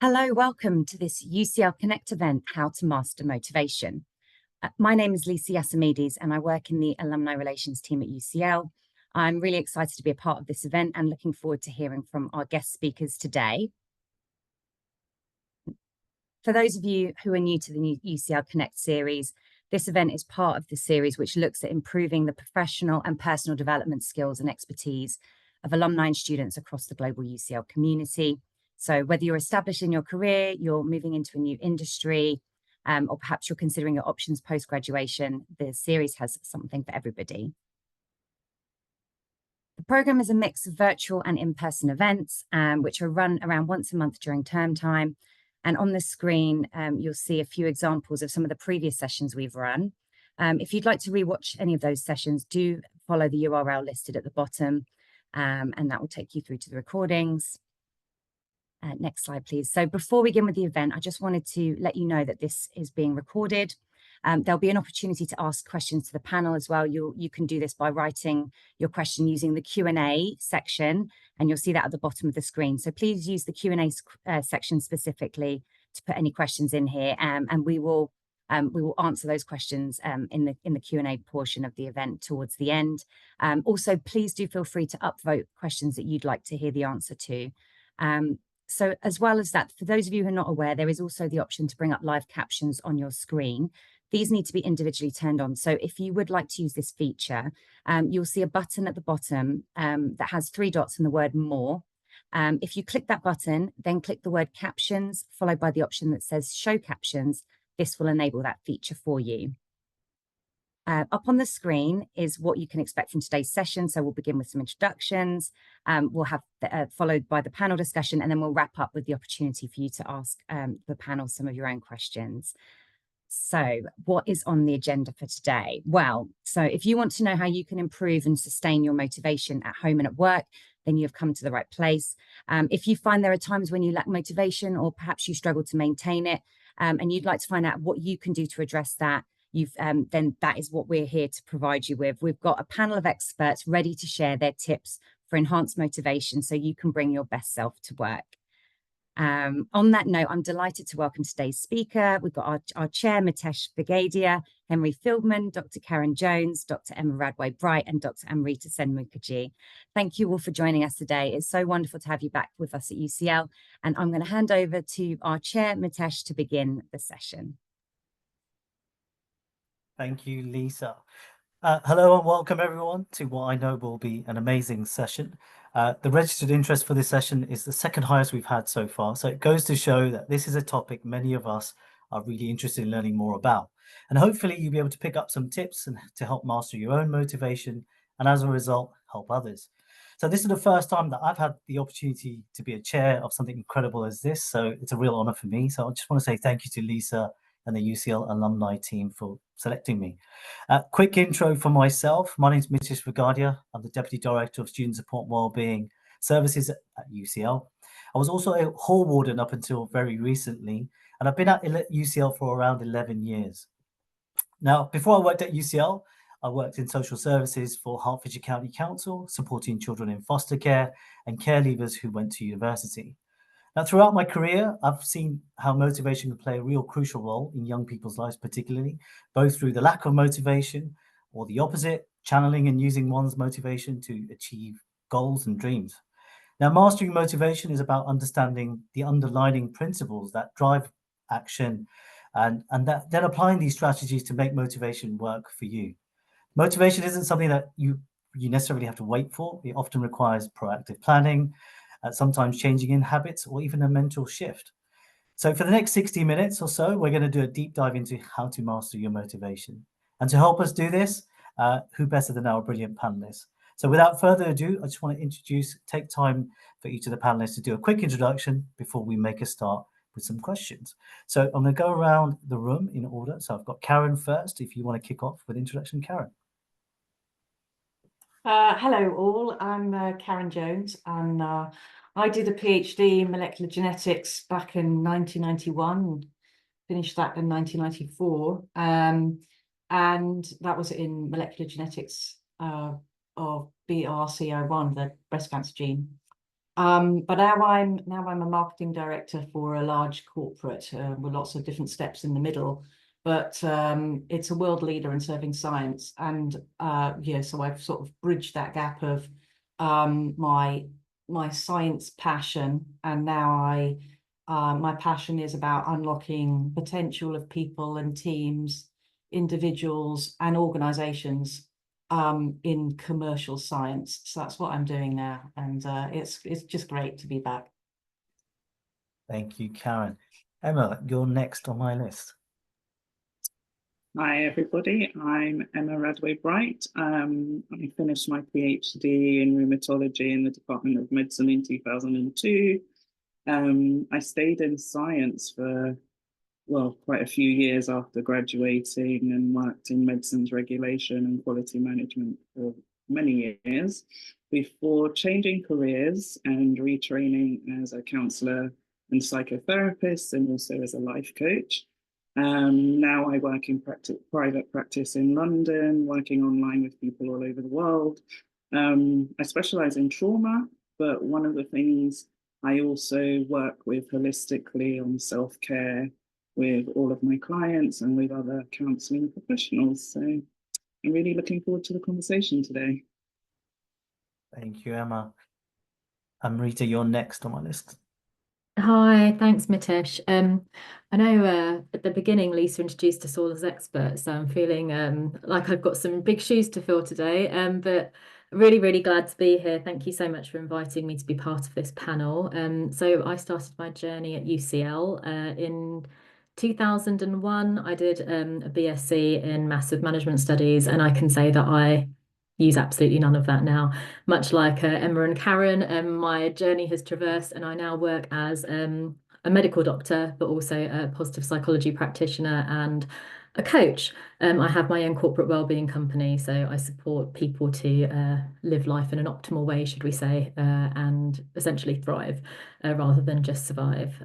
Hello, welcome to this UCL Connect event, How to Master Motivation. My name is Lisa Yasamides and I work in the alumni relations team at UCL. I'm really excited to be a part of this event and looking forward to hearing from our guest speakers today. For those of you who are new to the new UCL Connect series, this event is part of the series which looks at improving the professional and personal development skills and expertise of alumni and students across the global UCL community. So whether you're established in your career, you're moving into a new industry, or perhaps you're considering your options post-graduation, the series has something for everybody. The programme is a mix of virtual and in-person events, which are run around once a month during term time. And on the screen, you'll see a few examples of some of the previous sessions we've run. If you'd like to rewatch any of those sessions, do follow the URL listed at the bottom, and that will take you through to the recordings. Next slide, please. So before we begin with the event, I just wanted to let you know that this is being recorded. There'll be an opportunity to ask questions to the panel as well. You can do this by writing your question using the Q&A section, and you'll see that at the bottom of the screen. So please use the Q&A section specifically to put any questions in here, and we will answer those questions in the Q&A portion of the event towards the end. Also, please do feel free to upvote questions that you'd like to hear the answer to. So as well as that, for those of you who are not aware, there is also the option to bring up live captions on your screen. These need to be individually turned on. So if you would like to use this feature, you'll see a button at the bottom that has 3 dots and the word more. If you click that button, then click the word captions, followed by the option that says show captions. This will enable that feature for you. Up on the screen is what you can expect from today's session. So we'll begin with some introductions. We'll have followed by the panel discussion, and then we'll wrap up with the opportunity for you to ask the panel some of your own questions. So what is on the agenda for today? Well, so if you want to know how you can improve and sustain your motivation at home and at work, then you've come to the right place. If you find there are times when you lack motivation or perhaps you struggle to maintain it, and you'd like to find out what you can do to address that, then that is what we're here to provide you with. We've got a panel of experts ready to share their tips for enhanced motivation so you can bring your best self to work. On that note, I'm delighted to welcome today's speaker. We've got our chair, Mitesh Vigadia, Henry Fieldman, Dr. Karen Jones, Dr. Emma Radway-Bright, and Dr. Amrita Sen Mukherjee. Thank you all for joining us today. It's so wonderful to have you back with us at UCL. And I'm going to hand over to our chair, Mitesh, to begin the session. Thank you, Lisa. Hello and welcome everyone to what I know will be an amazing session. The registered interest for this session is the second highest we've had so far. So it goes to show that this is a topic many of us are really interested in learning more about. And hopefully you'll be able to pick up some tips to help master your own motivation and as a result, help others. So this is the first time that I've had the opportunity to be a chair of something incredible as this. So it's a real honor for me. So I just want to say thank you to Lisa and the UCL alumni team for selecting me. Quick intro for myself. My name is Mitesh Vigadia. I'm the Deputy Director of Student Support and Wellbeing Services at UCL. I was also a hall warden up until very recently, and I've been at UCL for around 11 years. Now, before I worked at UCL, I worked in social services for Hertfordshire County Council, supporting children in foster care and care leavers who went to university. Now, throughout my career, I've seen how motivation can play a real crucial role in young people's lives, particularly, both through the lack of motivation or the opposite, channeling and using one's motivation to achieve goals and dreams. Now, mastering motivation is about understanding the underlying principles that drive action and then applying these strategies to make motivation work for you. Motivation isn't something that you necessarily have to wait for. It often requires proactive planning, sometimes changing in habits or even a mental shift. So for the next 60 minutes or so, we're going to do a deep dive into how to master your motivation. And to help us do this, who better than our brilliant panelists? So without further ado, I just want to take time for each of the panelists to do a quick introduction before we make a start with some questions. So I'm going to go around the room in order. So I've got Karen first. If you want to kick off with introduction, Karen. Hello all, I'm Karen Jones, and I did a PhD in molecular genetics back in 1991, finished that in 1994, and that was in molecular genetics of BRCA1, the breast cancer gene. But now I'm a marketing director for a large corporate with lots of different steps in the middle. But it's a world leader in serving science, and yeah, so I've sort of bridged that gap of my science passion, and now my passion is about unlocking potential of people and teams, individuals and organizations in commercial science. So that's what I'm doing now, and it's just great to be back. Thank you, Karen. Emma, you're next on my list. Hi, everybody. I'm Emma Radway-Bright. I finished my PhD in rheumatology in the Department of Medicine in 2002. I stayed in science for, well, quite a few years after graduating, and worked in medicines regulation and quality management for many years before changing careers and retraining as a counsellor and psychotherapist, and also as a life coach. Now I work in private practice in London, working online with people all over the world. I specialize in trauma, but one of the things I also work with holistically on self-care with all of my clients and with other counseling professionals. So I'm really looking forward to the conversation today. Thank you, Emma. Rita, you're next on my list. Hi, thanks, Mitesh. I know at the beginning, Lisa introduced us all as experts, so I'm feeling like I've got some big shoes to fill today, but really, really glad to be here. Thank you so much for inviting me to be part of this panel. So I started my journey at UCL in 2001. I did a BSc in massive management studies, and I can say that I use absolutely none of that now. Much like Emma and Karen, my journey has traversed, and I now work as a medical doctor, but also a positive psychology practitioner and a coach. I have my own corporate wellbeing company, so I support people to live life in an optimal way, should we say, and essentially thrive rather than just survive.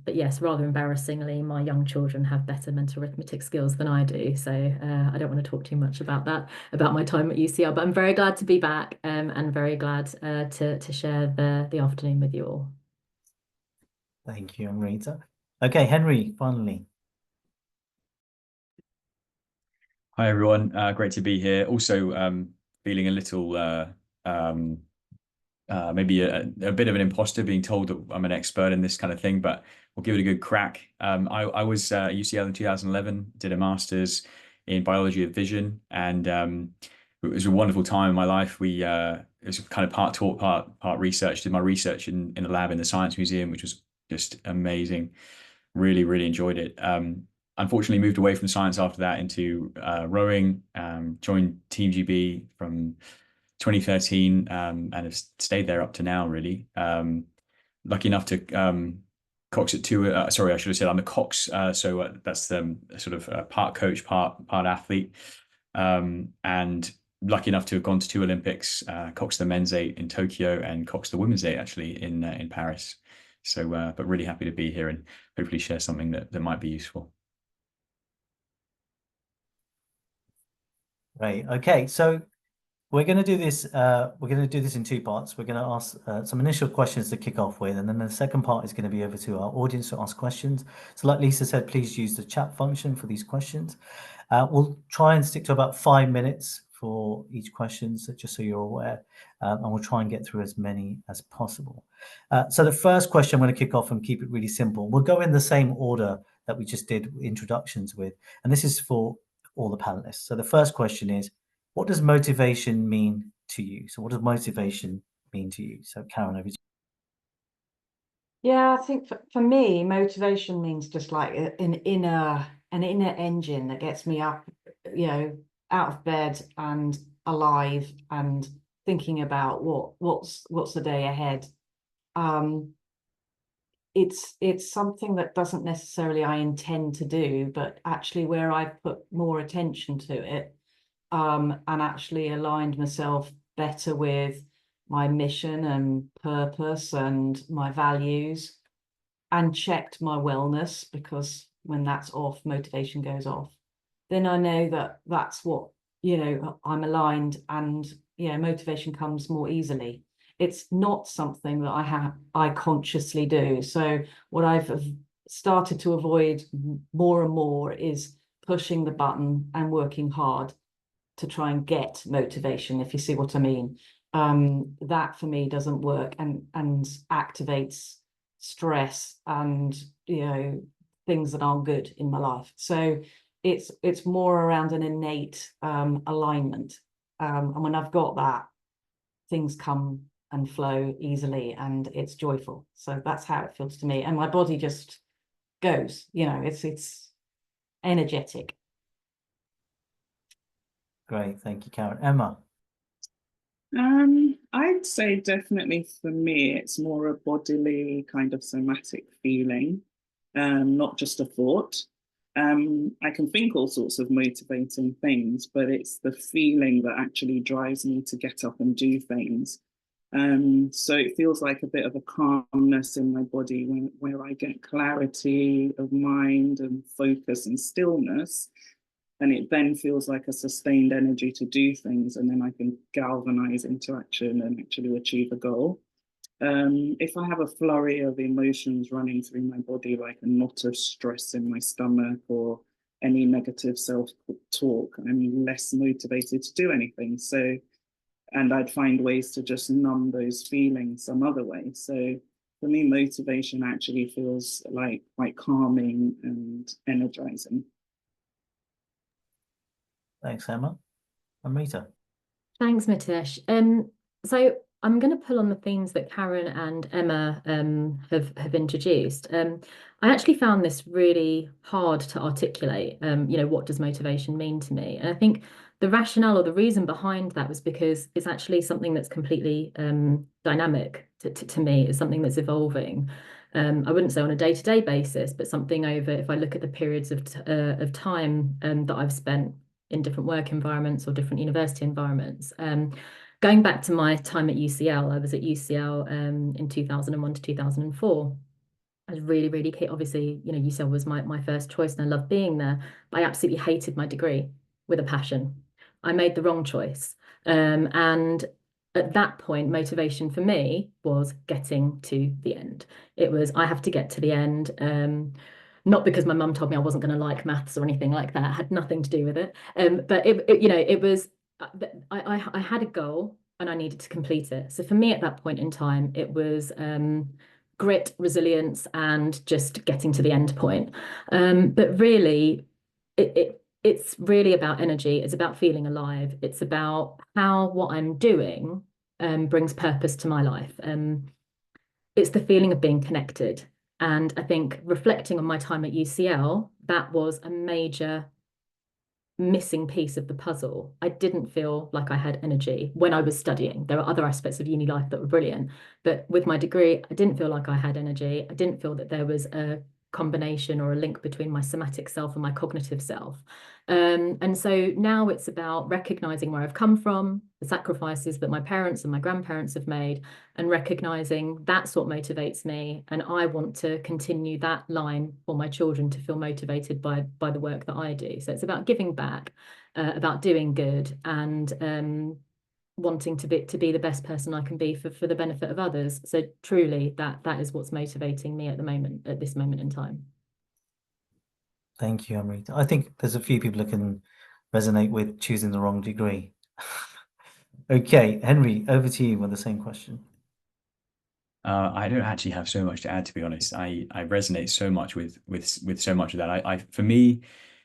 But yes, rather embarrassingly, my young children have better mental arithmetic skills than I do, so I don't want to talk too much about that, about my time at UCL, but I'm very glad to be back and very glad to share the afternoon with you all. Thank you, Rita. Okay, Henry, finally. Hi, everyone. Great to be here. Also, feeling a little, maybe a bit of an imposter, being told that I'm an expert in this kind of thing, but we'll give it a good crack. I was at UCL in 2011, did a master's in biology of vision, and it was a wonderful time in my life. It was kind of part taught, part research. Did my research in a lab in the Science Museum, which was just amazing. Really, really enjoyed it. Unfortunately, moved away from science after that into rowing, joined Team GB from 2013 and have stayed there up to now, really. Lucky enough to cox at two. Sorry, I should have said I'm a cox. So that's sort of part coach, part athlete. And lucky enough to have gone to two Olympics, coxed the men's 8 in Tokyo and coxed the women's 8 actually in Paris. So, but really happy to be here and hopefully share something that might be useful. Right. Okay. So we're going to do this. We're going to do this in two parts. We're going to ask some initial questions to kick off with, and then the second part is going to be over to our audience to ask questions. So, like Lisa said, please use the chat function for these questions. We'll try and stick to about 5 minutes for each question, so just so you're aware, and we'll try and get through as many as possible. So the first question, I'm going to kick off and keep it really simple. We'll go in the same order that we just did introductions with, and this is for all the panelists. So the first question is, what does motivation mean to you? So what does motivation mean to you? So Karen, over to you. Yeah, I think for me, motivation means just like an inner engine that gets me up, out of bed and alive and thinking about what's the day ahead. It's something that doesn't necessarily I intend to do, but actually where I've put more attention to it, and actually aligned myself better with my mission and purpose and my values, and checked my wellness, because when that's off, motivation goes off. Then I know that that's what, I'm aligned, and motivation comes more easily. it's not something that I consciously do. So what I've started to avoid more and more is pushing the button and working hard to try and get motivation, if you see what I mean. That for me doesn't work and activates stress and, you know, things that aren't good in my life. So it's more around an innate alignment. And when I've got that, things come and flow easily and it's joyful. So that's how it feels to me. And my body just goes, you know, it's energetic. Great, thank you, Karen. Emma. I'd say definitely for me, it's more a bodily kind of somatic feeling, not just a thought. I can think all sorts of motivating things, but it's the feeling that actually drives me to get up and do things. So it feels like a bit of a calmness in my body where I get clarity of mind and focus and stillness. And it then feels like a sustained energy to do things, and then I can galvanize into action and actually achieve a goal. If I have a flurry of emotions running through my body, like a knot of stress in my stomach or any negative self-talk, I'm less motivated to do anything. So, and I'd find ways to just numb those feelings some other way. So for me, motivation actually feels like quite calming and energizing. Thanks, Emma. Amrita. Thanks, Mitesh. So I'm going to pull on the themes that Karen and Emma have introduced. I actually found this really hard to articulate. You know, what does motivation mean to me? And I think the rationale or the reason behind that was because it's actually something that's completely dynamic to me. It's something that's evolving. I wouldn't say on a day-to-day basis, but something over, if I look at the periods of time that I've spent in different work environments or different university environments. Going back to my time at UCL, I was at UCL in 2001 to 2004. I was really keen. Obviously, you know, UCL was my first choice and I loved being there, but I absolutely hated my degree with a passion. I made the wrong choice. And at that point, motivation for me was getting to the end. It was, I have to get to the end. Not because my mum told me I wasn't going to like maths or anything like that. It had nothing to do with it. But you know, it was, I had a goal and I needed to complete it. So for me at that point in time, it was grit, resilience, and just getting to the end point. But really, it's really about energy. It's about feeling alive. It's about how what I'm doing brings purpose to my life. It's the feeling of being connected. And I think reflecting on my time at UCL, that was a major missing piece of the puzzle. I didn't feel like I had energy when I was studying. There are other aspects of uni life that were brilliant, but with my degree, I didn't feel like I had energy. I didn't feel that there was a combination or a link between my somatic self and my cognitive self. And so now it's about recognizing where I've come from, the sacrifices that my parents and my grandparents have made, and recognizing that's what motivates me. And I want to continue that line for my children to feel motivated by the work that I do. So it's about giving back, about doing good, and wanting to be the best person I can be for the benefit of others. So truly that is what's motivating me at this moment in time. Thank you, Amrita. I think there's a few people who can resonate with choosing the wrong degree. Okay, Henry, over to you with the same question. I don't actually have so much to add, to be honest. I resonate so much with so much of that. I for me,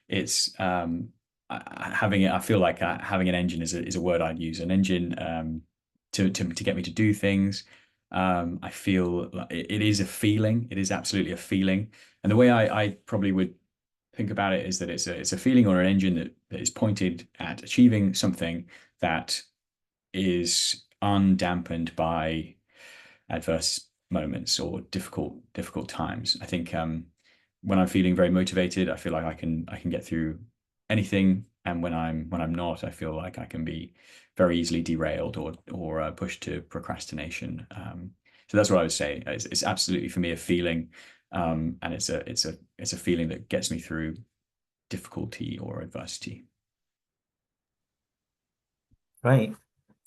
it's having it. I feel like having an engine is a word I'd use. An engine to get me to do things. I feel like it is a feeling. It is absolutely a feeling. And the way I probably would think about it is that it's a feeling or an engine that is pointed at achieving something that is undampened by adverse moments or difficult times. I think when I'm feeling very motivated, I feel like I can get through anything, and when I'm not, I feel like I can be very easily derailed or pushed to procrastination. So that's what I would say. It's absolutely for me a feeling, and it's a feeling that gets me through difficulty or adversity. Great.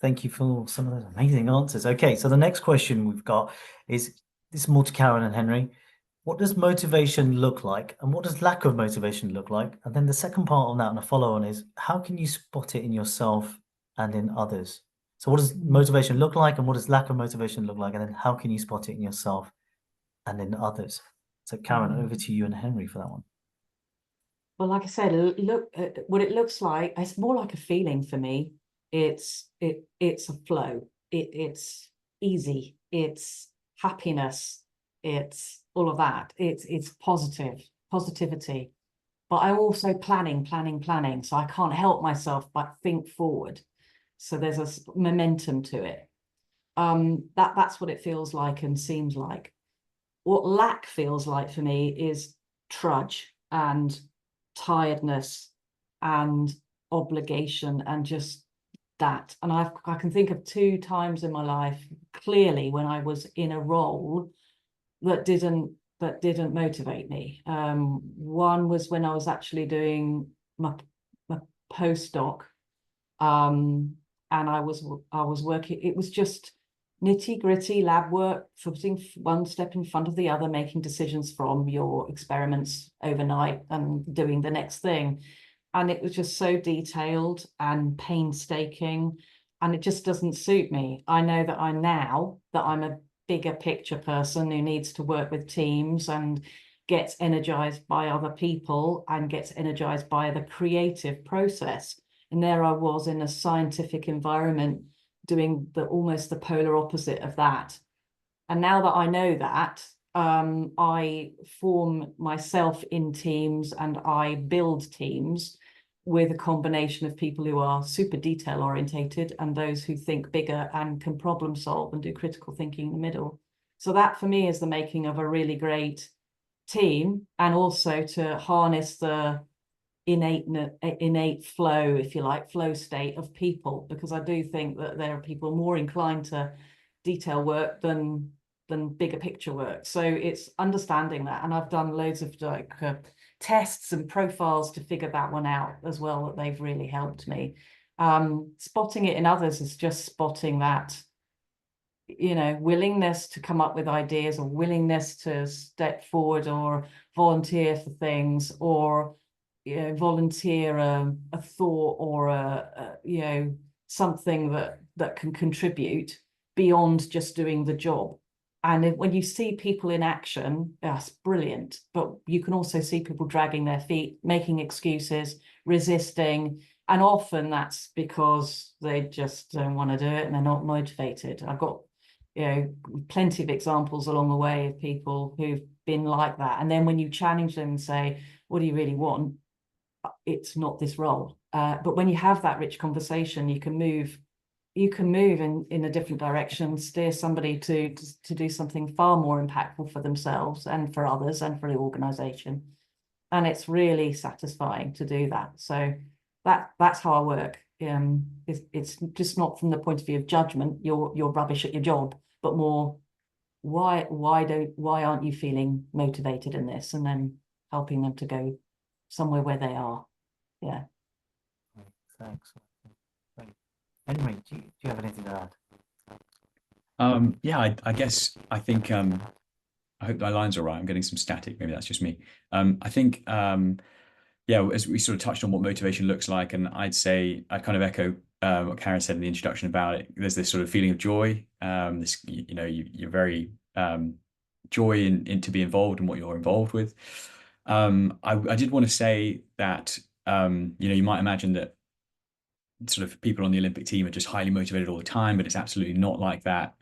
Thank you for some of those amazing answers. Okay, so the next question we've got is, this is more to Karen and Henry. What does motivation look like, and what does lack of motivation look like? And then the second part on that, and a follow-on, is how can you spot it in yourself and in others? So what does motivation look like, and what does lack of motivation look like? And then how can you spot it in yourself and in others? So Karen, over to you and Henry for that one. Well, like I said, look at what it looks like. It's more like a feeling for me. It's a flow. It's easy. It's happiness. It's all of that. It's positivity. But I'm also planning. So I can't help myself but think forward. So there's a momentum to it. That's what it feels like and seems like. What lack feels like for me is trudge and tiredness and obligation and just that. And I can think of 2 times in my life clearly when I was in a role that didn't motivate me. One was when I was actually doing my postdoc, and I was working. It was just nitty-gritty lab work, putting one step in front of the other, making decisions from your experiments overnight and doing the next thing. And it was just so detailed and painstaking, and it just doesn't suit me. I know that I'm a bigger picture person who needs to work with teams and gets energized by other people and gets energized by the creative process. And there I was in a scientific environment doing almost the polar opposite of that. And now that I know that, I form myself in teams and I build teams with a combination of people who are super detail orientated and those who think bigger and can problem solve and do critical thinking in the middle. So that for me is the making of a really great team, and also to harness the innate flow, if you like, flow state of people, because I do think that there are people more inclined to detail work than bigger picture work. So it's understanding that, and I've done loads of tests and profiles to figure that one out as well, that they've really helped me. Spotting it in others is just spotting that, willingness to come up with ideas, or willingness to step forward or volunteer for things, or volunteer a thought or something that can contribute beyond just doing the job. And when you see people in action, that's brilliant. But you can also see people dragging their feet, making excuses, resisting. And often that's because they just don't want to do it and they're not motivated. I've got plenty of examples along the way of people who've been like that. And then when you challenge them and say, what do you really want? It's not this role. But when you have that rich conversation, you can move in a different direction, steer somebody to do something far more impactful for themselves and for others and for the organization. And it's really satisfying to do that. So that's how I work. It's just not from the point of view of judgment, you're rubbish at your job, but more, why aren't you feeling motivated in this, and then helping them to go somewhere where they are. Yeah. Thanks. Henry, do you have anything to add? Yeah, I guess I think I hope my line's all right. I'm getting some static. Maybe that's just me. I think yeah, as we sort of touched on what motivation looks like, and I'd kind of echo what Karen said in the introduction about it. There's this sort of feeling of joy. This you're very joy in to be involved in what you're involved with. I did want to say that you might imagine that sort of people on the Olympic team are just highly motivated all the time, but it's absolutely not like that.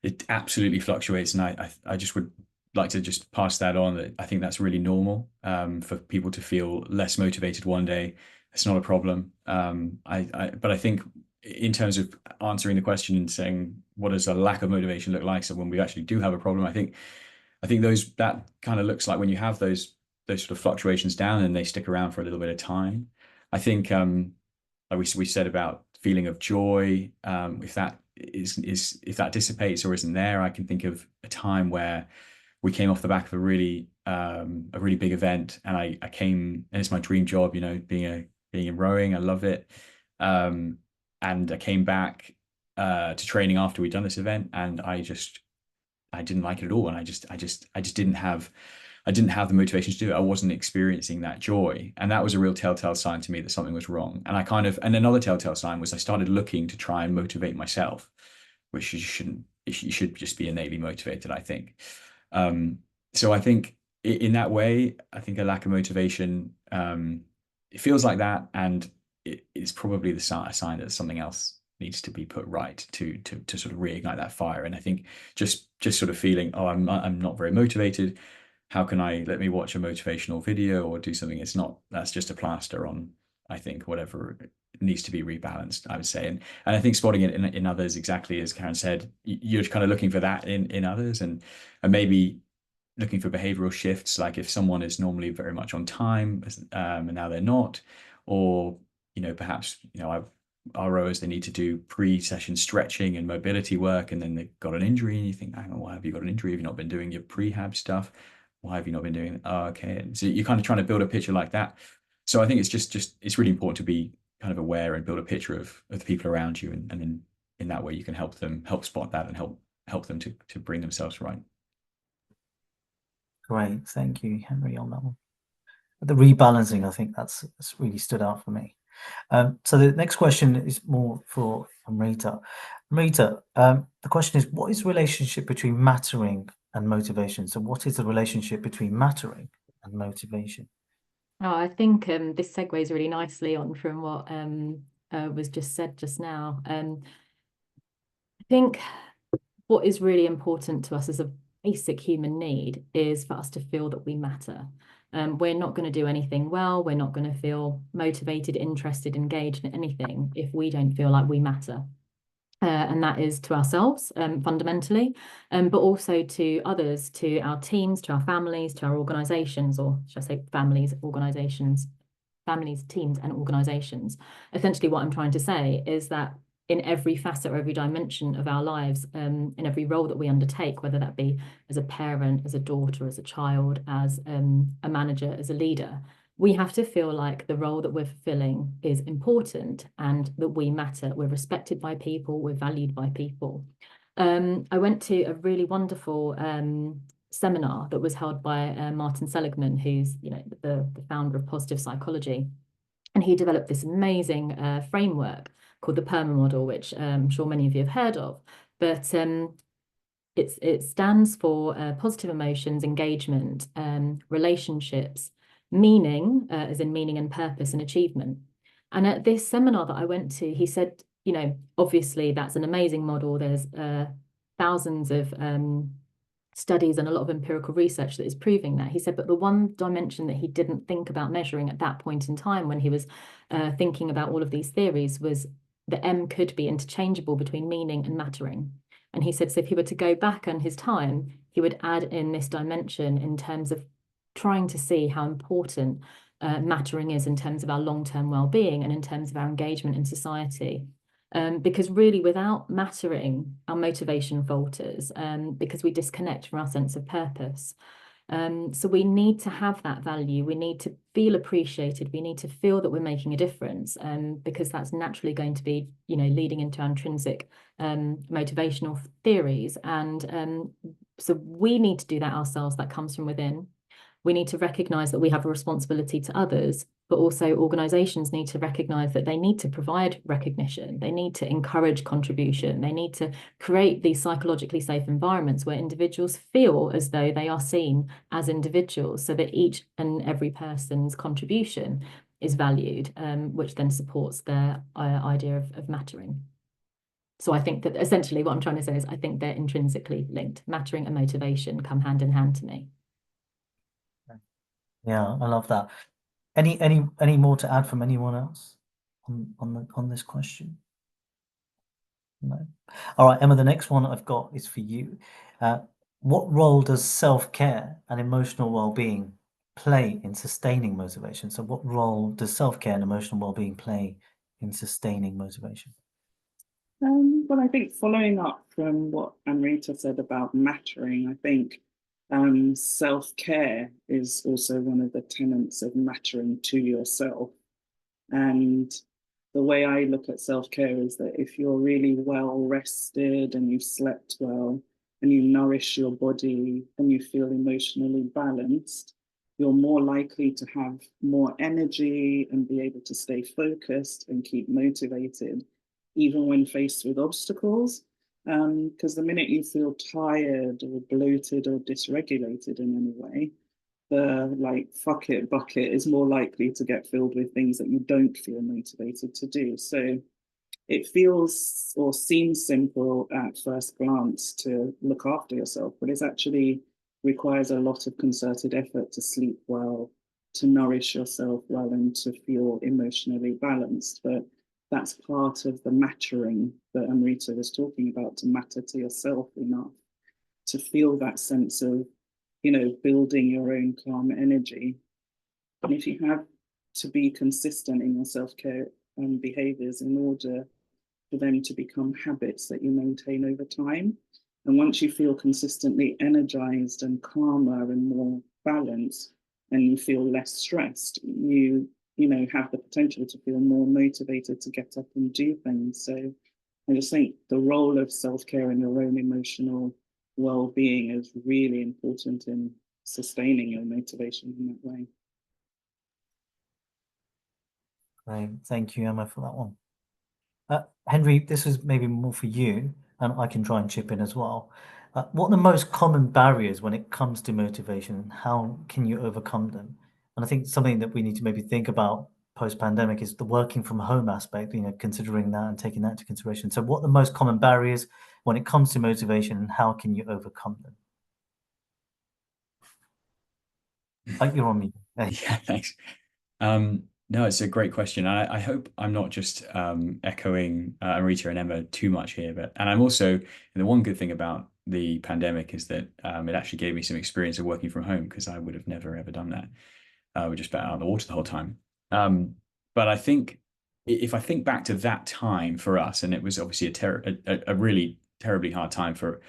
It absolutely fluctuates, and I just would like to just pass that on, that I think that's really normal for people to feel less motivated one day. It's not a problem. But I think in terms of answering the question and saying what does a lack of motivation look like, so when we actually do have a problem, I think that kind of looks like when you have those sort of fluctuations down and they stick around for a little bit of time. I think like we said about feeling of joy, if that dissipates or isn't there, I can think of a time where we came off the back of a really big event, and I came, and it's my dream job, being in rowing. I love it. And I came back to training after we'd done this event, and I didn't like it at all. And I just didn't have the motivation to do it. I wasn't experiencing that joy. And that was a real telltale sign to me that something was wrong. And and another telltale sign was I started looking to try and motivate myself, which you should just be innately motivated, I think. So I think in that way, I think a lack of motivation, it feels like that. And it is probably a sign that something else needs to be put right to sort of reignite that fire. And I think just sort of feeling, oh, I'm not very motivated. How can let me watch a motivational video or do something? That's just a plaster on, I think, whatever needs to be rebalanced, I would say. And I think spotting it in others, exactly as Karen said, you're kind of looking for that in others, and maybe looking for behavioral shifts, like if someone is normally very much on time and now they're not, or perhaps our rowers, they need to do pre-session stretching and mobility work, and then they've got an injury, and you think, hang on, why have you got an injury? Have you not been doing your prehab stuff? Why have you not been doing it? Oh, okay. And so you're kind of trying to build a picture like that. So I think it's it's really important to be kind of aware and build a picture of the people around you, and then in that way you can help spot that and help them to bring themselves right. Great, thank you, Henry, on that one. The rebalancing, I think that's really stood out for me. So the next question is more for Amrita. Amrita, the question is, what is the relationship between mattering and motivation? So what is the relationship between mattering and motivation? Oh, I think this segues really nicely on from what was just said just now. I think what is really important to us as a basic human need is for us to feel that we matter. We're not going to do anything well. We're not going to feel motivated, interested, engaged in anything if we don't feel like we matter. And that is to ourselves fundamentally, but also to others, to our teams, to our families, to our organizations, or should I say families, organizations, families, teams, and organizations. Essentially, what I'm trying to say is that in every facet or every dimension of our lives, in every role that we undertake, whether that be as a parent, as a daughter, as a child, as a manager, as a leader, we have to feel like the role that we're fulfilling is important and that we matter. We're respected by people, we're valued by people. I went to a really wonderful seminar that was held by Martin Seligman, who's the founder of positive psychology. And he developed this amazing framework called the PERMA model, which I'm sure many of you have heard of. But it stands for positive emotions, engagement, relationships, meaning, as in meaning and purpose and achievement. And at this seminar that I went to, he said, obviously that's an amazing model. There's thousands of studies and a lot of empirical research that is proving that. He said, but the one dimension that he didn't think about measuring at that point in time when he was thinking about all of these theories was the M could be interchangeable between meaning and mattering. And he said, so if he were to go back on his time, he would add in this dimension in terms of trying to see how important mattering is in terms of our long-term well-being and in terms of our engagement in society. Because really, without mattering, our motivation falters because we disconnect from our sense of purpose. So we need to have that value. We need to feel appreciated. We need to feel that we're making a difference, because that's naturally going to be, leading into our intrinsic motivational theories. And so we need to do that ourselves. That comes from within. We need to recognize that we have a responsibility to others, but also organizations need to recognize that they need to provide recognition. They need to encourage contribution. They need to create these psychologically safe environments where individuals feel as though they are seen as individuals, so that each and every person's contribution is valued, which then supports their idea of mattering. So I think that essentially what I'm trying to say is I think they're intrinsically linked. Mattering and motivation come hand in hand to me. Yeah, I love that. Any more to add from anyone else on this question? No. All right, Emma, the next one I've got is for you. What role does self-care and emotional well-being play in sustaining motivation? So what role does self-care and emotional well-being play in sustaining motivation? Well, I think following up from what Amrita said about mattering, I think self-care is also one of the tenets of mattering to yourself. And the way I look at self-care is that if you're really well rested and you've slept well and you nourish your body and you feel emotionally balanced, you're more likely to have more energy and be able to stay focused and keep motivated, even when faced with obstacles. Because the minute you feel tired or bloated or dysregulated in any way, the like fuck it bucket is more likely to get filled with things that you don't feel motivated to do. So it feels or seems simple at first glance to look after yourself, but it actually requires a lot of concerted effort to sleep well, to nourish yourself well, and to feel emotionally balanced. But that's part of the mattering that Amrita was talking about, to matter to yourself enough to feel that sense of, you know, building your own calm energy. And if you have to be consistent in your self-care behaviors in order for them to become habits that you maintain over time. And once you feel consistently energized and calmer and more balanced, and you feel less stressed, you know, have the potential to feel more motivated to get up and do things. So I just think the role of self-care and your own emotional well-being is really important in sustaining your motivation in that way. Great, thank you, Emma, for that one. Henry, this is maybe more for you, and I can try and chip in as well. What are the most common barriers when it comes to motivation, and how can you overcome them? And I think something that we need to maybe think about post-pandemic is the working from home aspect, you know, considering that and taking that into consideration. So what are the most common barriers when it comes to motivation, and how can you overcome them? You're on me. Yeah, thanks. No, it's a great question. I hope I'm not just echoing Amrita and Emma too much here, and I'm also, the one good thing about the pandemic is that it actually gave me some experience of working from home, because I would have never ever done that. We're just out on the water the whole time. But I think if I think back to that time for us, and it was obviously a really terribly hard time for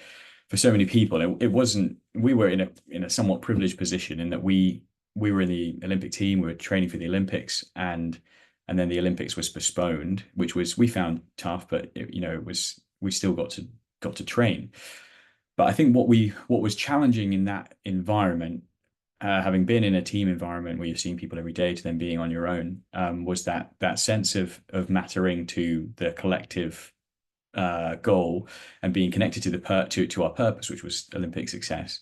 so many people. It wasn't. We were in a somewhat privileged position in that we were in the Olympic team. We were training for the Olympics, and then the Olympics was postponed, which we found tough, but it was, we still got to train. But I think what was challenging in that environment, having been in a team environment where you're seeing people every day, to then being on your own, was that sense of mattering to the collective goal, and being connected to our purpose, which was Olympic success,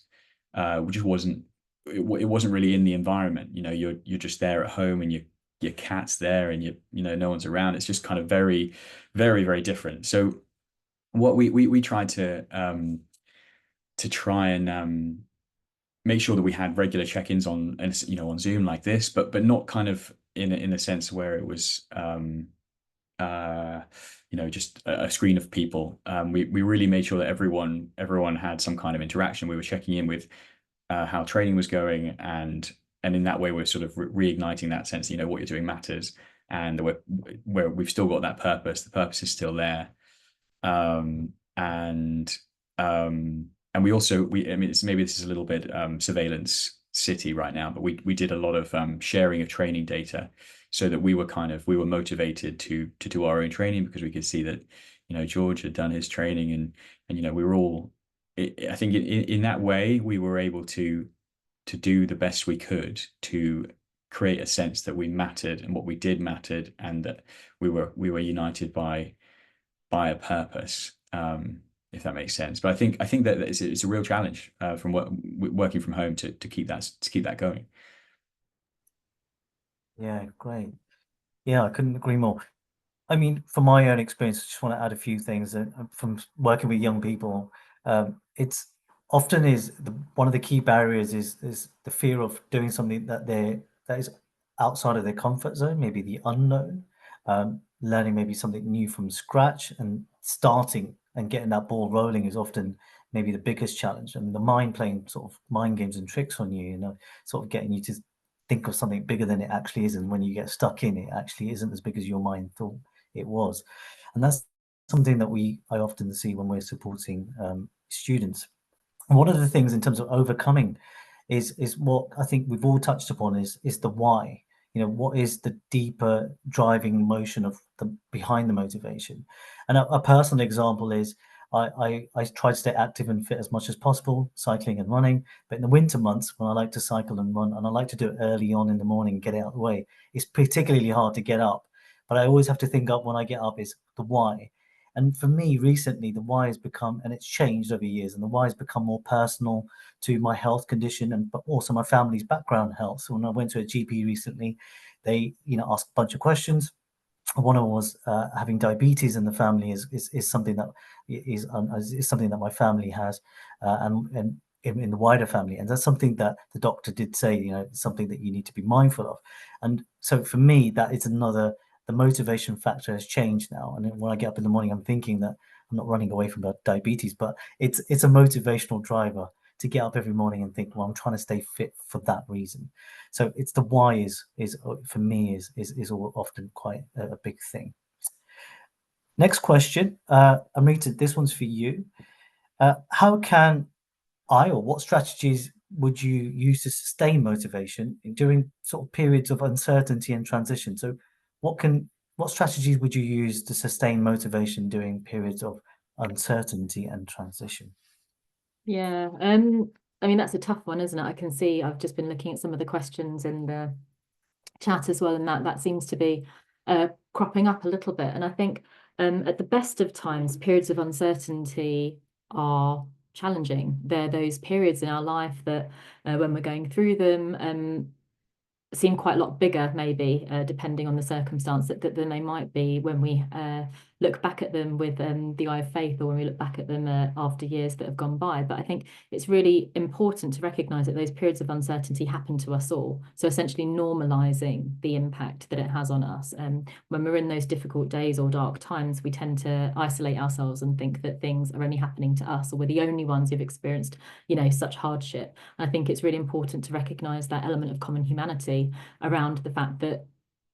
which wasn't really in the environment. You're just there at home, and your cat's there, and no one's around. It's just kind of very, very, very different. So what we tried to try and make sure that we had regular check-ins on Zoom like this, but not kind of in a sense where it was just a screen of people. We really made sure that everyone had some kind of interaction. We were checking in with how training was going, and in that way we're sort of reigniting that sense, what you're doing matters, and where we've still got that purpose. The purpose is still there. And we also, maybe this is a little bit surveillance city right now, but we did a lot of sharing of training data, so that we were motivated to do our own training, because we could see that George had done his training, and we were all, I think in that way we were able to do the best we could to create a sense that we mattered, and what we did mattered, and that we were united by a purpose, if that makes sense. But I think that it's a real challenge from working from home to keep that going. Yeah, great. Yeah, I couldn't agree more. I mean, from my own experience, I just want to add a few things from working with young people. It's often one of the key barriers is the fear of doing something that is outside of their comfort zone, maybe the unknown, learning maybe something new from scratch, and starting and getting that ball rolling is often maybe the biggest challenge. And the mind playing sort of mind games and tricks on you, sort of getting you to think of something bigger than it actually is, and when you get stuck in it, actually isn't as big as your mind thought it was. And that's something that I often see when we're supporting students. And one of the things in terms of overcoming is what I think we've all touched upon is the why. what is the deeper driving motion behind the motivation? And a personal example is I try to stay active and fit as much as possible, cycling and running. But in the winter months, when I like to cycle and run, and I like to do it early on in the morning, get it out of the way, it's particularly hard to get up. But I always have to think up when I get up is the why. And for me, recently, the why has become, and it's changed over years, and the why has become more personal to my health condition but also my family's background health. So when I went to a GP recently, they, asked a bunch of questions. One of them was having diabetes in the family is something that is something that my family has, and in the wider family, and that's something that the doctor did say, something that you need to be mindful of. And so for me, that is the motivation factor has changed now. And when I get up in the morning, I'm thinking that I'm not running away from diabetes, but it's a motivational driver to get up every morning and think, well, I'm trying to stay fit for that reason. So it's the why is for me is often quite a big thing. Next question, Amrita, this one's for you. How can or what strategies would you use to sustain motivation during sort of periods of uncertainty and transition? So what strategies would you use to sustain motivation during periods of uncertainty and transition? Yeah, I mean, that's a tough one, isn't it? I can see I've just been looking at some of the questions in the chat as well, and that seems to be cropping up a little bit. And I think at the best of times, periods of uncertainty are challenging. They're those periods in our life that when we're going through them, seem quite a lot bigger, maybe, depending on the circumstance than they might be when we look back at them with the eye of faith, or when we look back at them after years that have gone by. But I think it's really important to recognise that those periods of uncertainty happen to us all. So essentially normalising the impact that it has on us. When we're in those difficult days or dark times, we tend to isolate ourselves and think that things are only happening to us, or we're the only ones who've experienced, such hardship. I think it's really important to recognise that element of common humanity around the fact that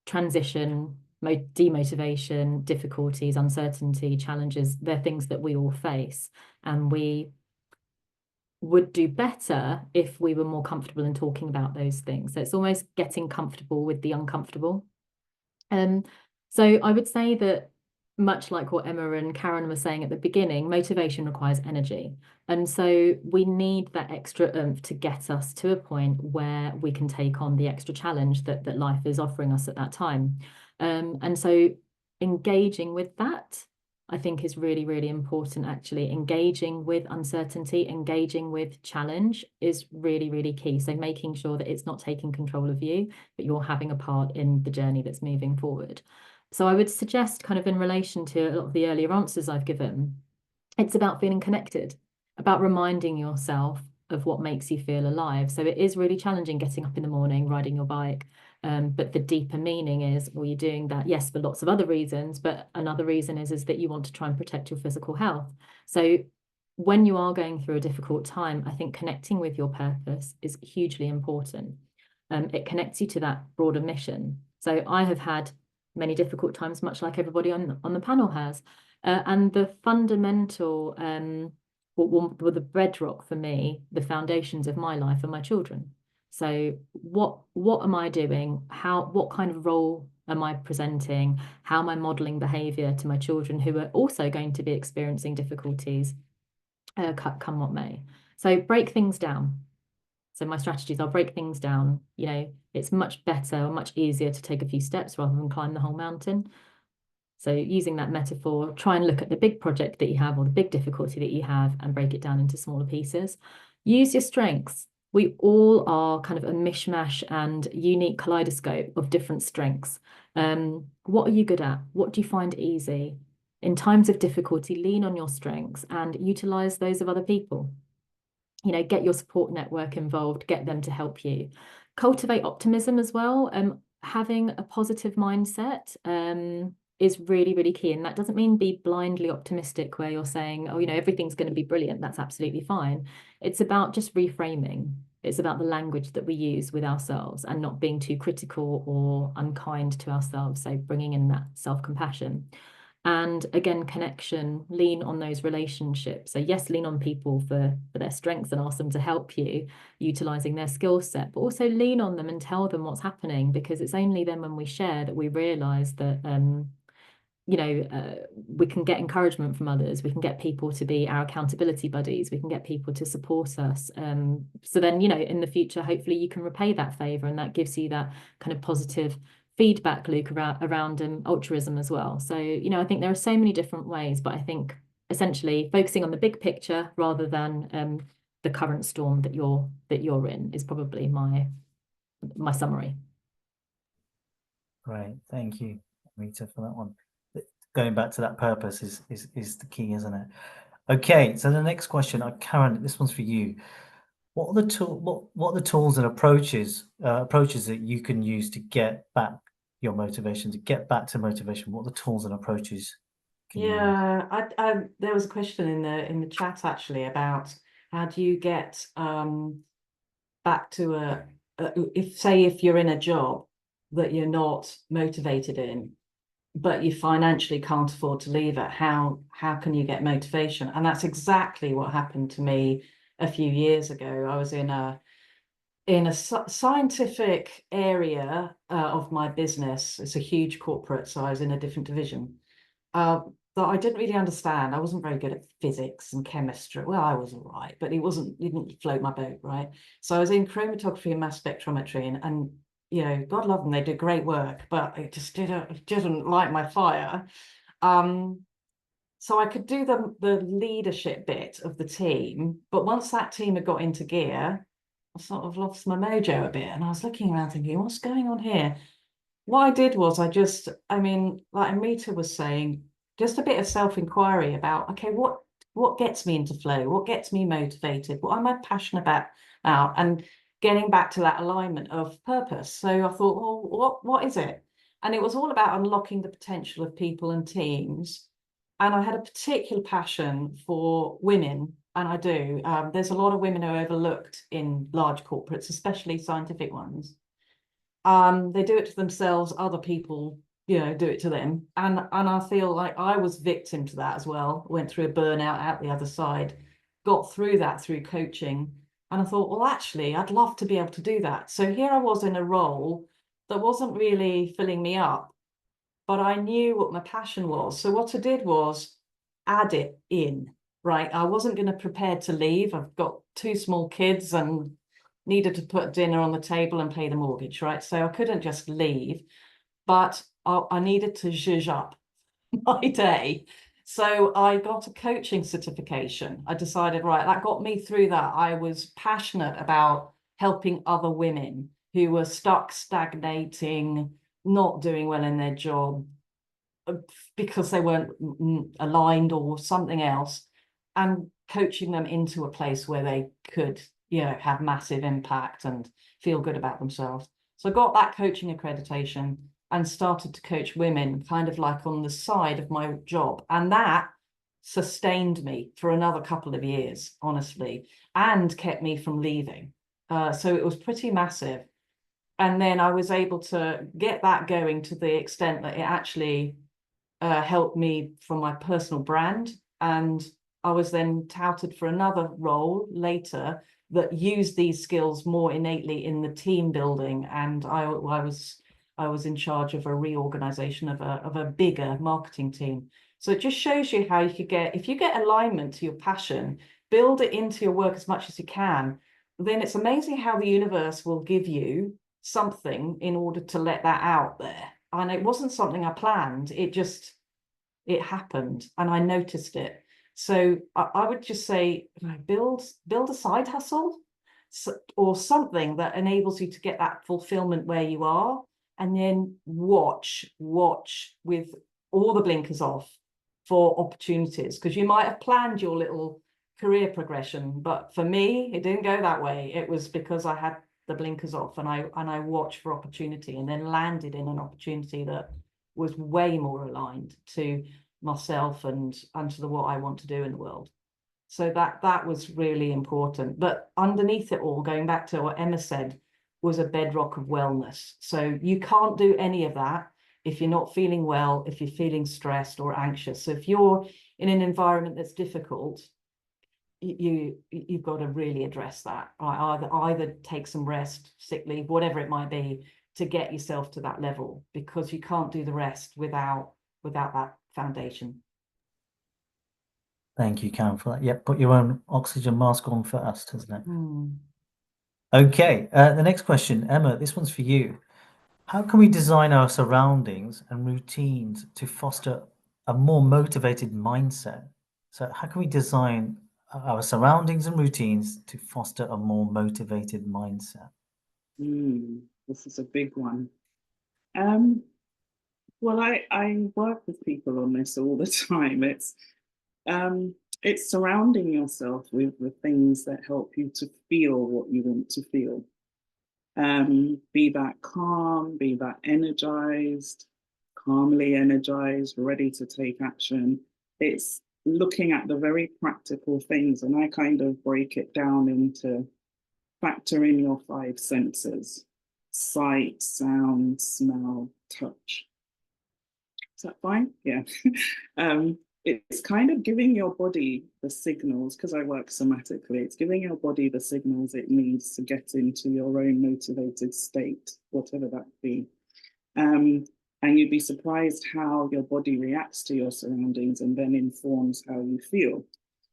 transition, demotivation, difficulties, uncertainty, challenges, they're things that we all face, and we would do better if we were more comfortable in talking about those things. So it's almost getting comfortable with the uncomfortable. So I would say that, much like what Emma and Karen were saying at the beginning, motivation requires energy. And so we need that extra oomph to get us to a point where we can take on the extra challenge that life is offering us at that time. And so engaging with that, I think, is really, really important, actually. Engaging with uncertainty, engaging with challenge is really, really key. So making sure that it's not taking control of you, but you're having a part in the journey that's moving forward. So I would suggest, kind of in relation to a lot of the earlier answers I've given, it's about feeling connected, about reminding yourself of what makes you feel alive. So it is really challenging getting up in the morning, riding your bike. But the deeper meaning is, well, you're doing that, yes, for lots of other reasons, but another reason is that you want to try and protect your physical health. So when you are going through a difficult time, I think connecting with your purpose is hugely important. It connects you to that broader mission. So I have had many difficult times, much like everybody on the panel has. And the fundamental, the bedrock for me, the foundations of my life are my children. So what am I doing? What kind of role am I presenting? How am I modeling behavior to my children, who are also going to be experiencing difficulties, come what may? So break things down. So my strategies, I'll break things down. It's much better or much easier to take a few steps rather than climb the whole mountain. So using that metaphor, try and look at the big project that you have, or the big difficulty that you have, and break it down into smaller pieces. Use your strengths. We all are kind of a mishmash and unique kaleidoscope of different strengths. What are you good at? What do you find easy? In times of difficulty, lean on your strengths and utilize those of other people. Get your support network involved, get them to help you. Cultivate optimism as well. Having a positive mindset is really, really key. And that doesn't mean be blindly optimistic where you're saying, oh, everything's going to be brilliant. That's absolutely fine. It's about just reframing. It's about the language that we use with ourselves and not being too critical or unkind to ourselves. So bringing in that self-compassion. And again, connection, lean on those relationships. So yes, lean on people for their strengths and ask them to help you utilizing their skill set, but also lean on them and tell them what's happening, because it's only then when we share that we realize that we can get encouragement from others. We can get people to be our accountability buddies. We can get people to support us. So then, in the future, hopefully you can repay that favor, and that gives you that kind of positive feedback loop around altruism as well. So, I think there are so many different ways, but I think essentially focusing on the big picture rather than the current storm that you're in is probably my summary. Great, thank you, Rita, for that one. Going back to that purpose is the key, isn't it? Okay, so the next question, Karen, this one's for you. What are the tools and approaches that you can use to get back your motivation, to get back to motivation? What are the tools and approaches can you use? Yeah, there was a question in the chat actually about how do you get back to if you're in a job that you're not motivated in, but you financially can't afford to leave it, how can you get motivation? And that's exactly what happened to me a few years ago. I was in a scientific area of my business. It's a huge corporate, so I was in a different division that I didn't really understand. I wasn't very good at physics and chemistry. Well, I was all right, but it didn't float my boat, right? So I was in chromatography and mass spectrometry, and God love them, they do great work, but it just didn't light my fire. So I could do the leadership bit of the team, but once that team had got into gear, I sort of lost my mojo a bit, and I was looking around thinking, what's going on here? What I did was like Amrita was saying, just a bit of self-inquiry about, okay, what gets me into flow? What gets me motivated? What am I passionate about? And getting back to that alignment of purpose. So I thought, well, what is it? And it was all about unlocking the potential of people and teams. And I had a particular passion for women, and I do. There's a lot of women who are overlooked in large corporates, especially scientific ones. They do it to themselves, other people, do it to them. And I feel like I was victim to that as well. Went through a burnout out the other side, got through that through coaching. And I thought, well, actually, I'd love to be able to do that. So here I was in a role that wasn't really filling me up, but I knew what my passion was. So what I did was add it in, right? I wasn't going to prepare to leave. I've got 2 small kids and needed to put dinner on the table and pay the mortgage, right? So I couldn't just leave, but I needed to zhuzh up my day. So I got a coaching certification. I decided, right, that got me through that. I was passionate about helping other women who were stuck, stagnating, not doing well in their job because they weren't aligned or something else, and coaching them into a place where they could have massive impact and feel good about themselves. So I got that coaching accreditation and started to coach women kind of like on the side of my job. And that sustained me for another couple of years, honestly, and kept me from leaving. So it was pretty massive. And then I was able to get that going to the extent that it actually helped me from my personal brand. And I was then touted for another role later that used these skills more innately in the team building. And I was in charge of a reorganization of a bigger marketing team. So it just shows you how you could if you get alignment to your passion, build it into your work as much as you can, then it's amazing how the universe will give you something in order to let that out there. And it wasn't something I planned. It happened and I noticed it. So I would just say, build a side hustle or something that enables you to get that fulfillment where you are, and then watch with all the blinkers off for opportunities, because you might have planned your little career progression, but for me, it didn't go that way. It was because I had the blinkers off and I watched for opportunity, and then landed in an opportunity that was way more aligned to myself and to what I want to do in the world. So that was really important. But underneath it all, going back to what Emma said, was a bedrock of wellness. So you can't do any of that if you're not feeling well, if you're feeling stressed or anxious. So if you're in an environment that's difficult, you've got to really address that. Right? Either take some rest, sick leave, whatever it might be, to get yourself to that level, because you can't do the rest without that foundation. Thank you, Karen, for that. Yep, put your own oxygen mask on first, isn't it? Mm. Okay, the next question, Emma, this one's for you. How can we design our surroundings and routines to foster a more motivated mindset? So how can we design our surroundings and routines to foster a more motivated mindset? This is a big one. Well, I work with people on this all the time. It's surrounding yourself with the things that help you to feel what you want to feel. Be that calm, be that energized, calmly energized, ready to take action. It's looking at the very practical things, and I kind of break it down into factor in your 5 senses: sight, sound, smell, touch. Is that fine? Yeah. It's kind of giving your body the signals, because I work somatically, it's giving your body the signals it needs to get into your own motivated state, whatever that be. And you'd be surprised how your body reacts to your surroundings and then informs how you feel.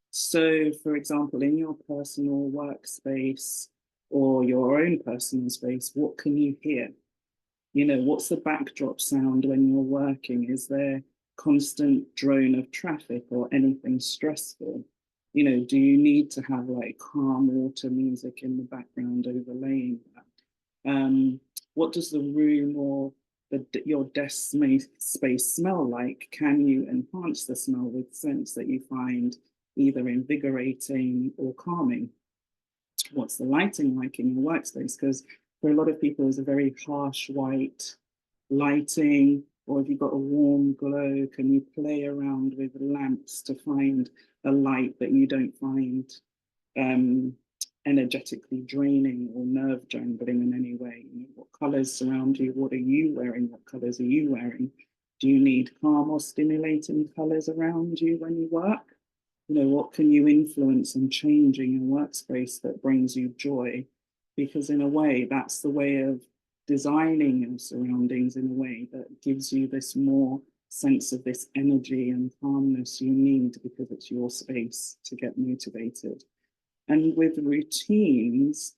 So, for example, in your personal workspace or your own personal space, what can you hear? You know, what's the backdrop sound when you're working? Is there constant drone of traffic or anything stressful? You know, do you need to have like calm water music in the background overlaying that? What does the room or your desk space smell like? Can you enhance the smell with scents that you find either invigorating or calming? What's the lighting like in your workspace? Because for a lot of people, it's a very harsh white lighting, or if you've got a warm glow, can you play around with lamps to find a light that you don't find energetically draining or nerve jangling in any way? You know, what colors surround you? What are you wearing? What colors are you wearing? Do you need calm or stimulating colors around you when you work? You know, what can you influence and change in your workspace that brings you joy? Because in a way, that's the way of designing your surroundings in a way that gives you this more sense of this energy and calmness you need, because it's your space to get motivated. And with routines,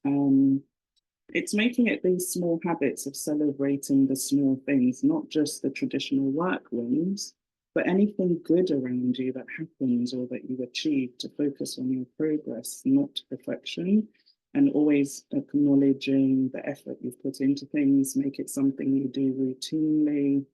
it's making it these small habits of celebrating the small things, not just the traditional work wins, but anything good around you that happens or that you achieve, to focus on your progress, not perfection, and always acknowledging the effort you've put into things. Make it something you do routinely,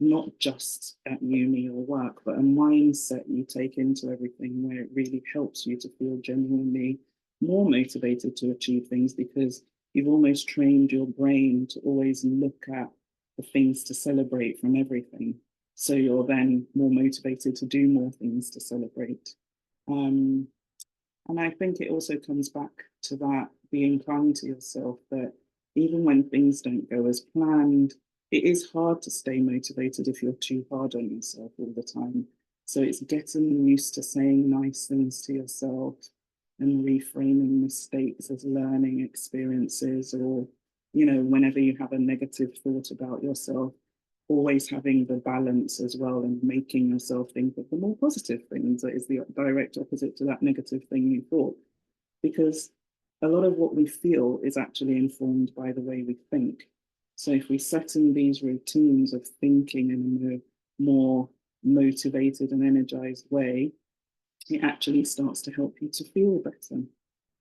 not just at uni or work, but a mindset you take into everything where it really helps you to feel genuinely more motivated to achieve things, because you've almost trained your brain to always look at the things to celebrate from everything. So you're then more motivated to do more things to celebrate. And I think it also comes back to that being kind to yourself, that even when things don't go as planned, it is hard to stay motivated if you're too hard on yourself all the time. So it's getting used to saying nice things to yourself and reframing mistakes as learning experiences, or, you know, whenever you have a negative thought about yourself, always having the balance as well, and making yourself think of the more positive things that is the direct opposite to that negative thing you thought. Because a lot of what we feel is actually informed by the way we think. So if we set in these routines of thinking in a more motivated and energized way, it actually starts to help you to feel better.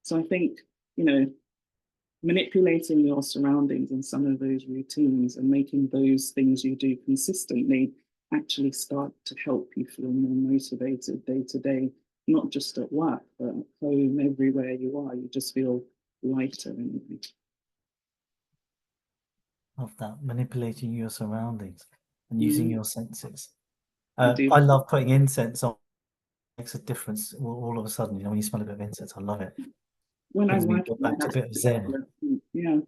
So I think, you know, manipulating your surroundings and some of those routines and making those things you do consistently actually start to help you feel more motivated day to day, not just at work, but at home, everywhere you are. You just feel lighter anyway. Of that, manipulating your surroundings and using your senses. I do. I love putting incense on. It makes a difference all of a sudden. You know, when you smell a bit of incense, I love it. When Brings I'm me working, back to a bit of zen. yeah.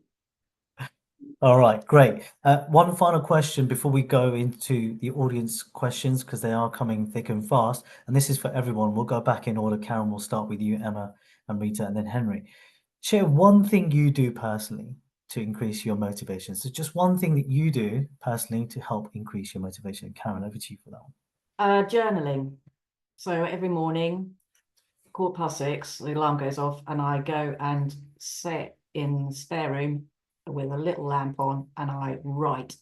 All right, great. One final question before we go into the audience questions, because they are coming thick and fast. And this is for everyone. We'll go back in order. Karen, we'll start with you, Emma, and Rita, and then Henry. Share one thing you do personally to increase your motivation. So just one thing that you do personally to help increase your motivation. Karen, over to you for that one. Journaling. So every morning, 6:15, the alarm goes off, and I go and sit in the spare room with a little lamp on, and I write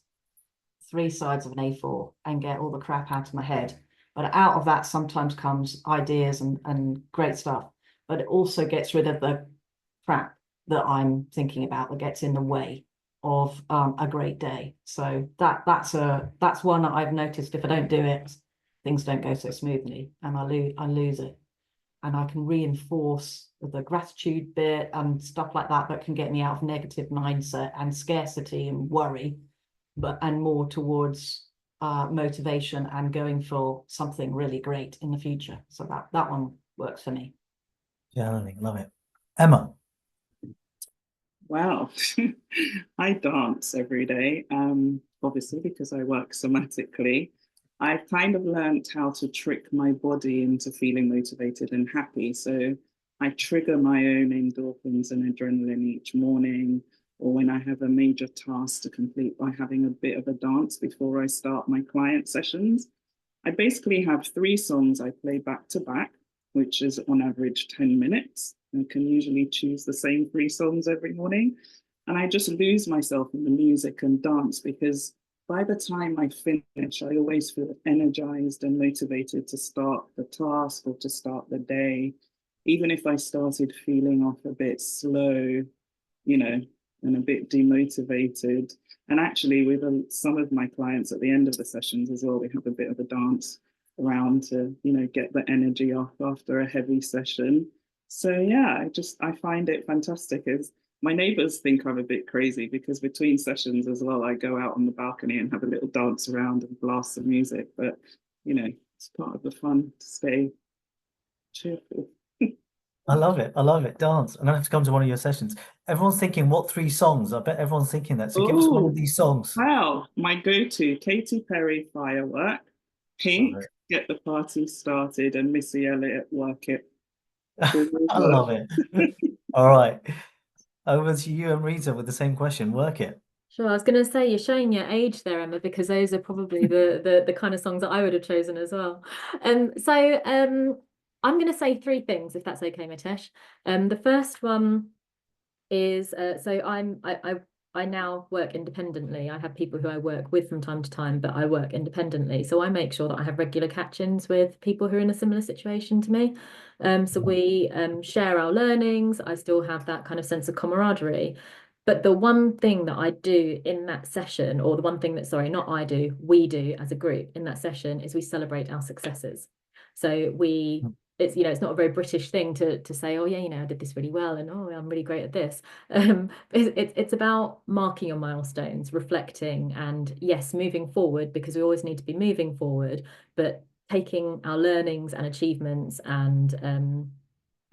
3 sides of an A4 and get all the crap out of my head. But out of that sometimes comes ideas and great stuff, but it also gets rid of the crap that I'm thinking about that gets in the way of a great day. So that's one that I've noticed. If I don't do it, things don't go so smoothly, and I lose it. And I can reinforce the gratitude bit and stuff like that can get me out of negative mindset and scarcity and worry, and more towards motivation and going for something really great in the future. So that one works for me. Journaling, love it. Emma. Wow. I dance every day, obviously because I work somatically. I've kind of learned how to trick my body into feeling motivated and happy. So I trigger my own endorphins and adrenaline each morning, or when I have a major task to complete, by having a bit of a dance before I start my client sessions. I basically have 3 songs I play back to back, which is on average 10 minutes. I can usually choose the same 3 songs every morning. And I just lose myself in the music and dance, because by the time I finish, I always feel energized and motivated to start the task or to start the day. Even if I started feeling off a bit slow, and a bit demotivated. And actually, with some of my clients at the end of the sessions as well, we have a bit of a dance around to, get the energy off after a heavy session. So yeah, I find it fantastic. As my neighbors think I'm a bit crazy, because between sessions as well, I go out on the balcony and have a little dance around and blast some music. But, it's part of the fun to stay cheerful. I love it. I love it. Dance. I'm gonna have to come to one of your sessions. Everyone's thinking, what 3 songs? I bet everyone's thinking that. So give us one of these songs. Wow, my go-to, Katy Perry, Firework, Pink, Get the Party Started, and Missy Elliott, Work It. I love it. All right. Over to you and Rita with the same question. Work It. Sure, I was going to say you're showing your age there, Emma, because those are probably the kind of songs that I would have chosen as well. I'm going to say 3 things, if that's okay, Mitesh. The first one is I now work independently. I have people who I work with from time to time, but I work independently. So I make sure that I have regular catch-ins with people who are in a similar situation to me. So we share our learnings. I still have that kind of sense of camaraderie. But the one thing that I do in that session, or the one thing that, sorry, not I do, we do as a group in that session, is we celebrate our successes. So it's not a very British thing to say, oh yeah, I did this really well, and oh, I'm really great at this. It's about marking your milestones, reflecting, and yes, moving forward, because we always need to be moving forward, but taking our learnings and achievements and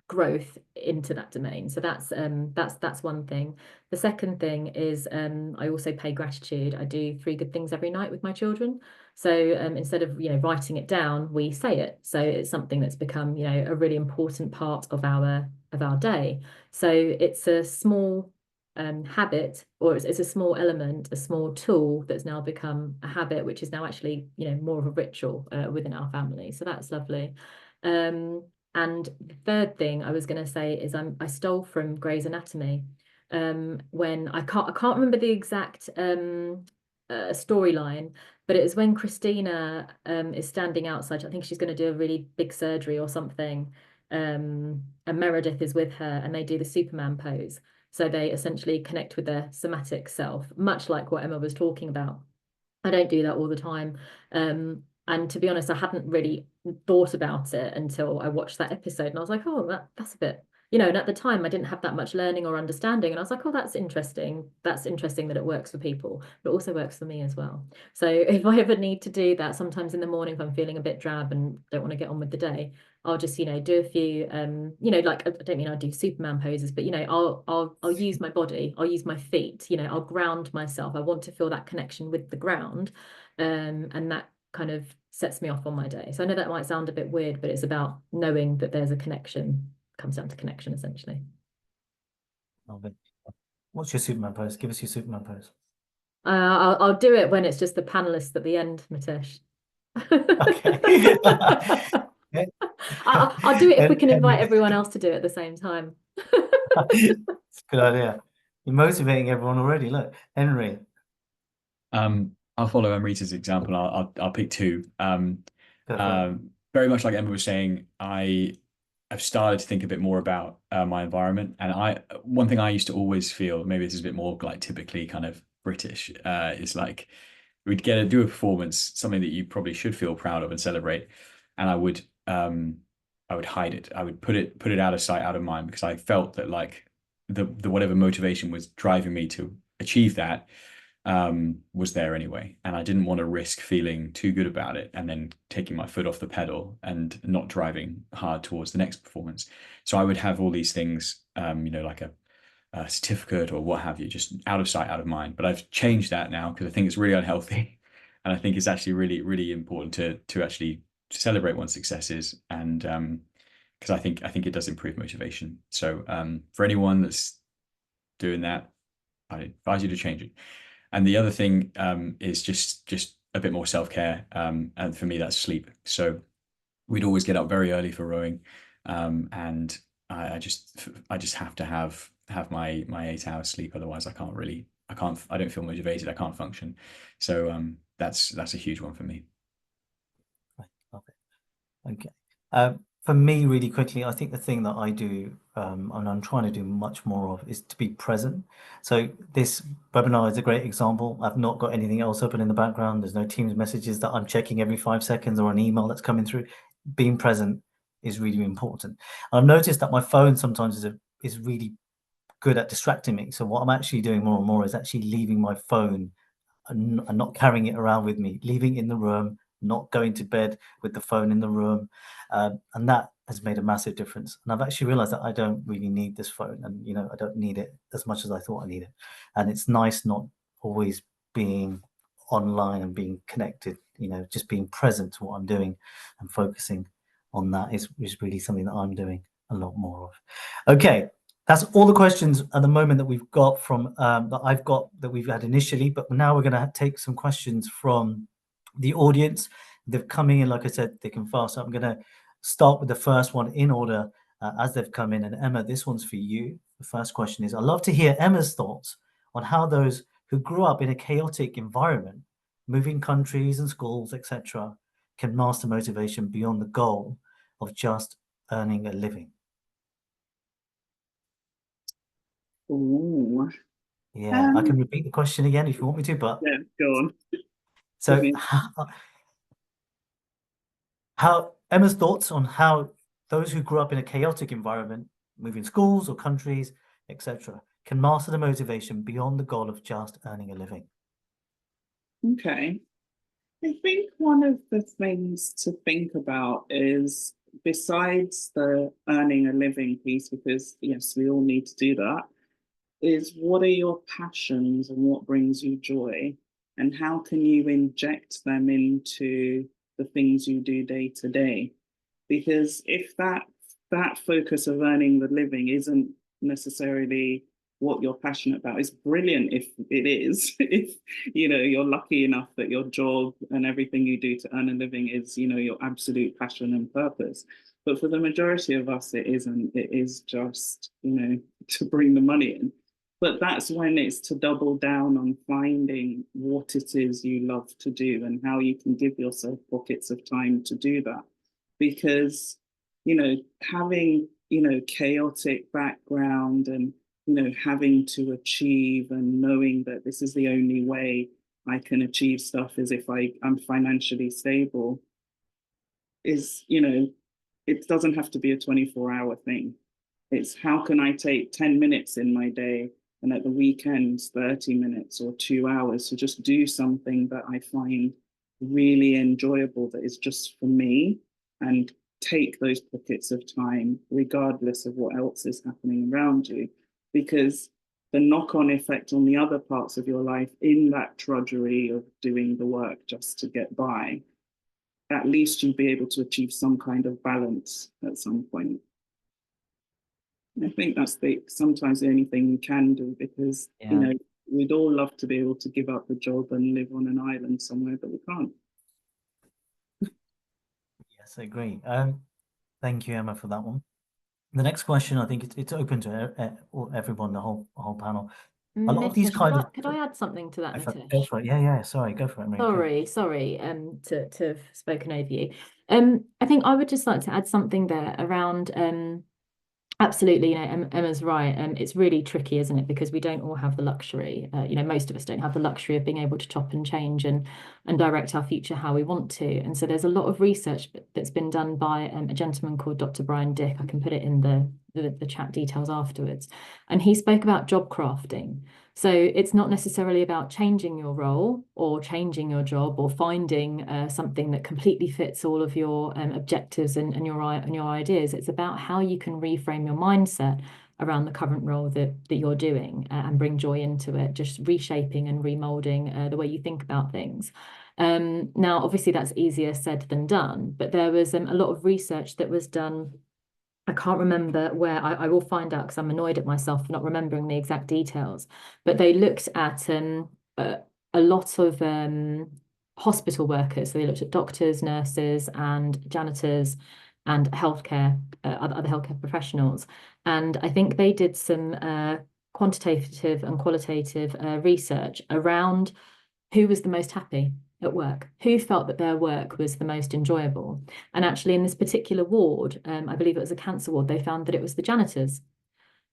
growth into that domain. So that's one thing. The second thing is I also pay gratitude. I do 3 good things every night with my children. So instead of writing it down, we say it. So it's something that's become a really important part of our day. So it's a small habit, or it's a small element, a small tool that's now become a habit, which is now actually more of a ritual within our family. So that's lovely. And the third thing I was going to say is I stole from Grey's Anatomy when I can't remember the exact storyline, but it was when Christina is standing outside. I think she's going to do a really big surgery or something, and Meredith is with her, and they do the Superman pose. So they essentially connect with their somatic self, much like what Emma was talking about. I don't do that all the time. And to be honest, I hadn't really thought about it until I watched that episode, and I was like, oh, that's a bit, you know, and at the time I didn't have that much learning or understanding, and I was like, oh, that's interesting that it works for people, but it also works for me as well. So if I ever need to do that, sometimes in the morning if I'm feeling a bit drab and don't want to get on with the day, I'll just, you know, do a few you know, like I don't mean I do Superman poses, but you know, I'll use my body, I'll use my feet, you know, I'll ground myself. I want to feel that connection with the ground, and that kind of sets me off on my day. So I know that might sound a bit weird, but it's about knowing that there's a connection. It comes down to connection, essentially. Love it. What's your Superman pose? Give us your Superman pose. I'll do it when it's just the panelists at the end, Mitesh. Okay. Okay. I'll do it if we can invite Henry. everyone else to do it at the same time. Good idea. You're motivating everyone already. Look, Henry. I'll follow Amrita's example. I'll pick two. Go for it. Very much like Emma was saying, I've started to think a bit more about my environment, and one thing I used to always feel, maybe this is a bit more like typically kind of British, is like we'd do a performance, something that you probably should feel proud of and celebrate, and I would hide it. I would put it out of sight, out of mind, because I felt that like the whatever motivation was driving me to achieve that was there anyway, and I didn't want to risk feeling too good about it and then taking my foot off the pedal and not driving hard towards the next performance. So I would have all these things, you know, like a certificate or what have you, just out of sight, out of mind. But I've changed that now because I think it's really unhealthy, and I think it's actually really, really important to actually celebrate one's successes, and because I think it does improve motivation. So for anyone that's doing that, I advise you to change it. And the other thing is just a bit more self-care, and for me that's sleep. So we'd always get up very early for rowing, and I just have to have my 8 hours sleep, otherwise I don't feel motivated, I can't function. So that's a huge one for me. Love it. Okay. For me, really quickly, I think the thing that I do, and I'm trying to do much more of, is to be present. So this webinar is a great example. I've not got anything else open in the background. There's no Teams messages that I'm checking every 5 seconds or an email that's coming through. Being present is really important. I've noticed that my phone sometimes is really good at distracting me. So what I'm actually doing more and more is actually leaving my phone and not carrying it around with me, leaving it in the room, not going to bed with the phone in the room. And that has made a massive difference. And I've actually realized that I don't really need this phone, and, you know, I don't need it as much as I thought I needed. And it's nice not always being online and being connected, you know, just being present to what I'm doing and focusing on that is really something that I'm doing a lot more of. Okay. That's all the questions at the moment that we've got from that we've had initially, but now we're going to take some questions from the audience. They're coming in, like I said, they can fast. So I'm going to start with the first one in order as they've come in. And Emma, this one's for you. The first question is, I'd love to hear Emma's thoughts on how those who grew up in a chaotic environment, moving countries and schools, etc., can master motivation beyond the goal of just earning a living. Ooh. Yeah, I can repeat the question again if you want me to, but Yeah, go on. so how Emma's thoughts on how those who grew up in a chaotic environment, moving schools or countries, etc., can master the motivation beyond the goal of just earning a living. Okay. I think one of the things to think about is, besides the earning a living piece, because yes, we all need to do that, is what are your passions and what brings you joy, and how can you inject them into the things you do day to day? Because if that focus of earning the living isn't necessarily what you're passionate about, it's brilliant if it is. If you know you're lucky enough that your job and everything you do to earn a living is, you know, your absolute passion and purpose. But for the majority of us, it isn't. It is just, you know, to bring the money in. But that's when it's to double down on finding what it is you love to do and how you can give yourself pockets of time to do that. Because, you know, having, you know, chaotic background and, you know, having to achieve and knowing that this is the only way I can achieve stuff is if I'm financially stable is, you know, it doesn't have to be a 24-hour thing. It's how can I take 10 minutes in my day and at the weekends 30 minutes or 2 hours to just do something that I find really enjoyable, that is just for me, and take those pockets of time regardless of what else is happening around you, because the knock-on effect on the other parts of your life in that drudgery of doing the work just to get by, at least you'll be able to achieve some kind of balance at some point. I think that's sometimes the only thing you can do, because you know, we'd all love to be able to give up the job and live on an island somewhere, but we can't. Yes, I agree. Thank you, Emma, for that one. The next question, I think it's open to everyone, the whole panel. A lot of these Mitesh, could I add something to that, Mitesh? Go for it. Yeah. Sorry, go for it, Marie. Sorry, to have spoken over you. I think I would just like to add something there around absolutely, you know, Emma's right. It's really tricky, isn't it? Because we don't all have the luxury. You know, most of us don't have the luxury of being able to chop and change and direct our future how we want to. And so there's a lot of research that's been done by a gentleman called Dr. Brian Dick. I can put it in the chat details afterwards. And he spoke about job crafting. So it's not necessarily about changing your role or changing your job or finding something that completely fits all of your objectives and your ideas. It's about how you can reframe your mindset around the current role that you're doing and bring joy into it, just reshaping and remolding the way you think about things. Now, obviously, that's easier said than done, but there was a lot of research that was done. I can't remember where. I will find out because I'm annoyed at myself for not remembering the exact details. But they looked at a lot of hospital workers. So they looked at doctors, nurses, and janitors, and healthcare, other healthcare professionals. And I think they did some quantitative and qualitative research around who was the most happy at work, who felt that their work was the most enjoyable. And actually in this particular ward, I believe it was a cancer ward, they found that it was the janitors.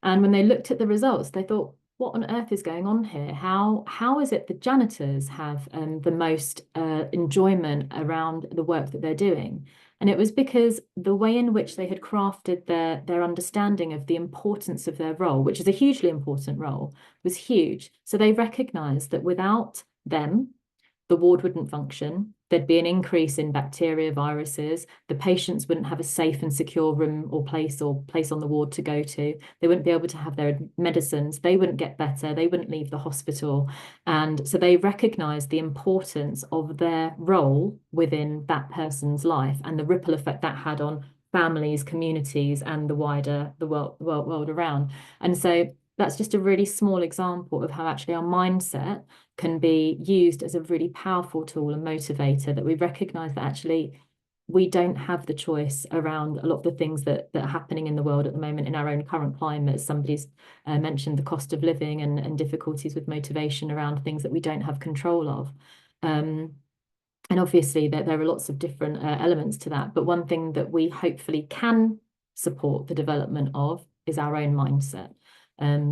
And when they looked at the results, they thought, what on earth is going on here? How is it the janitors have the most enjoyment around the work that they're doing? And it was because the way in which they had crafted their understanding of the importance of their role, which is a hugely important role, was huge. So they recognized that without them, the ward wouldn't function. There'd be an increase in bacteria, viruses. The patients wouldn't have a safe and secure room or place on the ward to go to. They wouldn't be able to have their medicines. They wouldn't get better. They wouldn't leave the hospital. And so they recognized the importance of their role within that person's life and the ripple effect that had on families, communities, and the world around. And so that's just a really small example of how actually our mindset can be used as a really powerful tool and motivator, that we recognize that actually we don't have the choice around a lot of the things that are happening in the world at the moment in our own current climate. Somebody's mentioned the cost of living and difficulties with motivation around things that we don't have control of. And obviously there are lots of different elements to that. But one thing that we hopefully can support the development of is our own mindset.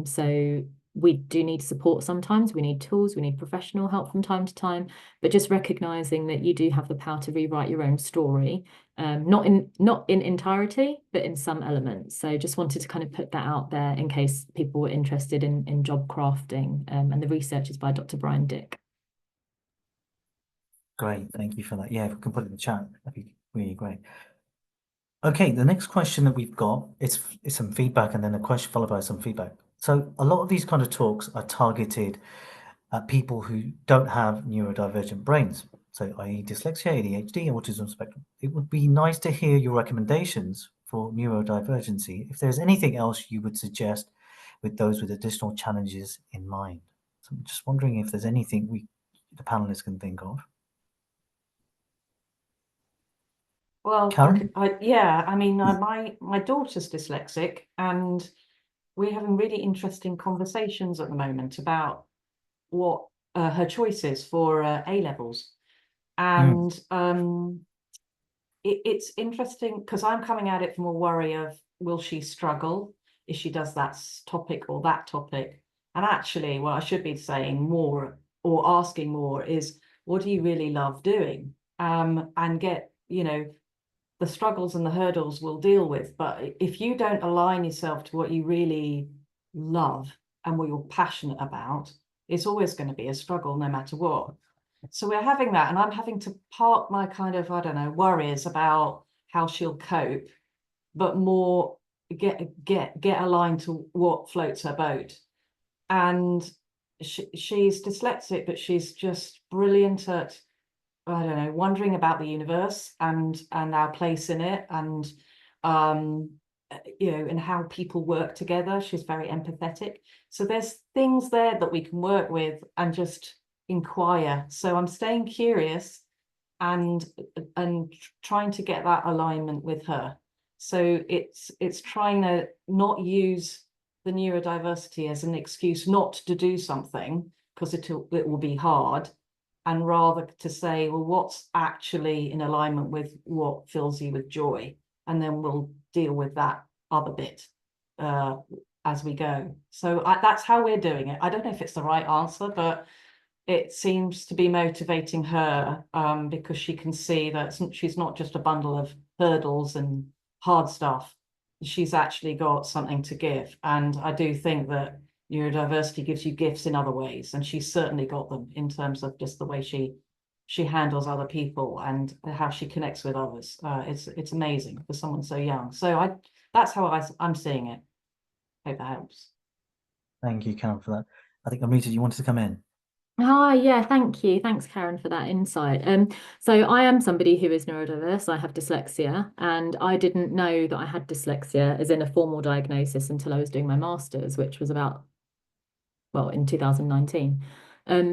So we do need support sometimes, we need tools, we need professional help from time to time, but just recognizing that you do have the power to rewrite your own story, not in entirety, but in some elements. So just wanted to kind of put that out there in case people were interested in job crafting, and the research is by Dr. Brian Dick. Great, thank you for that. Yeah, if we can put it in the chat, that'd be really great. Okay, the next question that we've got is some feedback and then a question followed by some feedback. So a lot of these kind of talks are targeted at people who don't have neurodivergent brains, so i.e. dyslexia, ADHD, autism spectrum. It would be nice to hear your recommendations for neurodivergency, if there's anything else you would suggest with those with additional challenges in mind. So I'm just wondering if there's anything the panelists can think of. Well, Karen? I mean, my daughter's dyslexic, and we're having really interesting conversations at the moment about what her choices for A levels, and it's interesting because I'm coming at it from a worry of, will she struggle if she does that topic or that topic? And actually, what I should be saying more or asking more is, what do you really love doing? And get, you know, the struggles and the hurdles we'll deal with. But if you don't align yourself to what you really love and what you're passionate about, it's always going to be a struggle no matter what. So we're having that, and I'm having to park my kind of, I don't know, worries about how she'll cope, but more get aligned to what floats her boat. And she's dyslexic, but she's just brilliant at, I don't know, wondering about the universe and our place in it, and you know, and how people work together. She's very empathetic. So there's things there that we can work with and just inquire. So I'm staying curious and trying to get that alignment with her. So it's trying to not use the neurodiversity as an excuse not to do something, because it will be hard, and rather to say, well, what's actually in alignment with what fills you with joy, and then we'll deal with that other bit as we go. So that's how we're doing it. I don't know if it's the right answer, but it seems to be motivating her, because she can see that she's not just a bundle of hurdles and hard stuff. She's actually got something to give. And I do think that neurodiversity gives you gifts in other ways, and she's certainly got them in terms of just the way she handles other people and how she connects with others. It's amazing for someone so young. So that's how I'm seeing it. Hope that helps. Thank you, Karen, for that. I think Amrita, you wanted to come in. Hi, yeah, thank you. Thanks, Karen, for that insight. So I am somebody who is neurodiverse. I have dyslexia, and I didn't know that I had dyslexia as in a formal diagnosis until I was doing my master's, which was about, well, in 2019.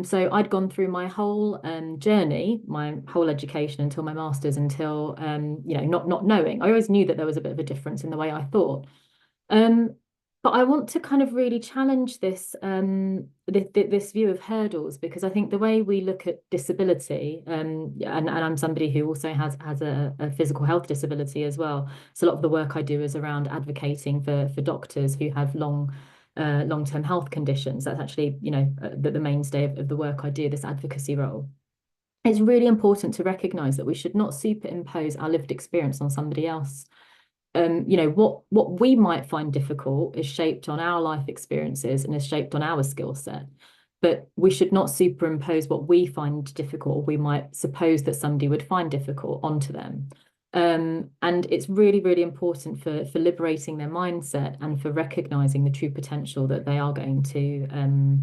So I'd gone through my whole journey, my whole education until my master's, until you know, not knowing. I always knew that there was a bit of a difference in the way I thought. But I want to kind of really challenge this this view of hurdles, because I think the way we look at disability, and I'm somebody who also has a physical health disability as well. So a lot of the work I do is around advocating for doctors who have long-term health conditions. That's actually, you know, the mainstay of the work I do, this advocacy role. It's really important to recognize that we should not superimpose our lived experience on somebody else. You know, what we might find difficult is shaped on our life experiences and is shaped on our skill set. But we should not superimpose what we find difficult, or we might suppose that somebody would find difficult, onto them. And it's really, really important for liberating their mindset and for recognizing the true potential that they are going to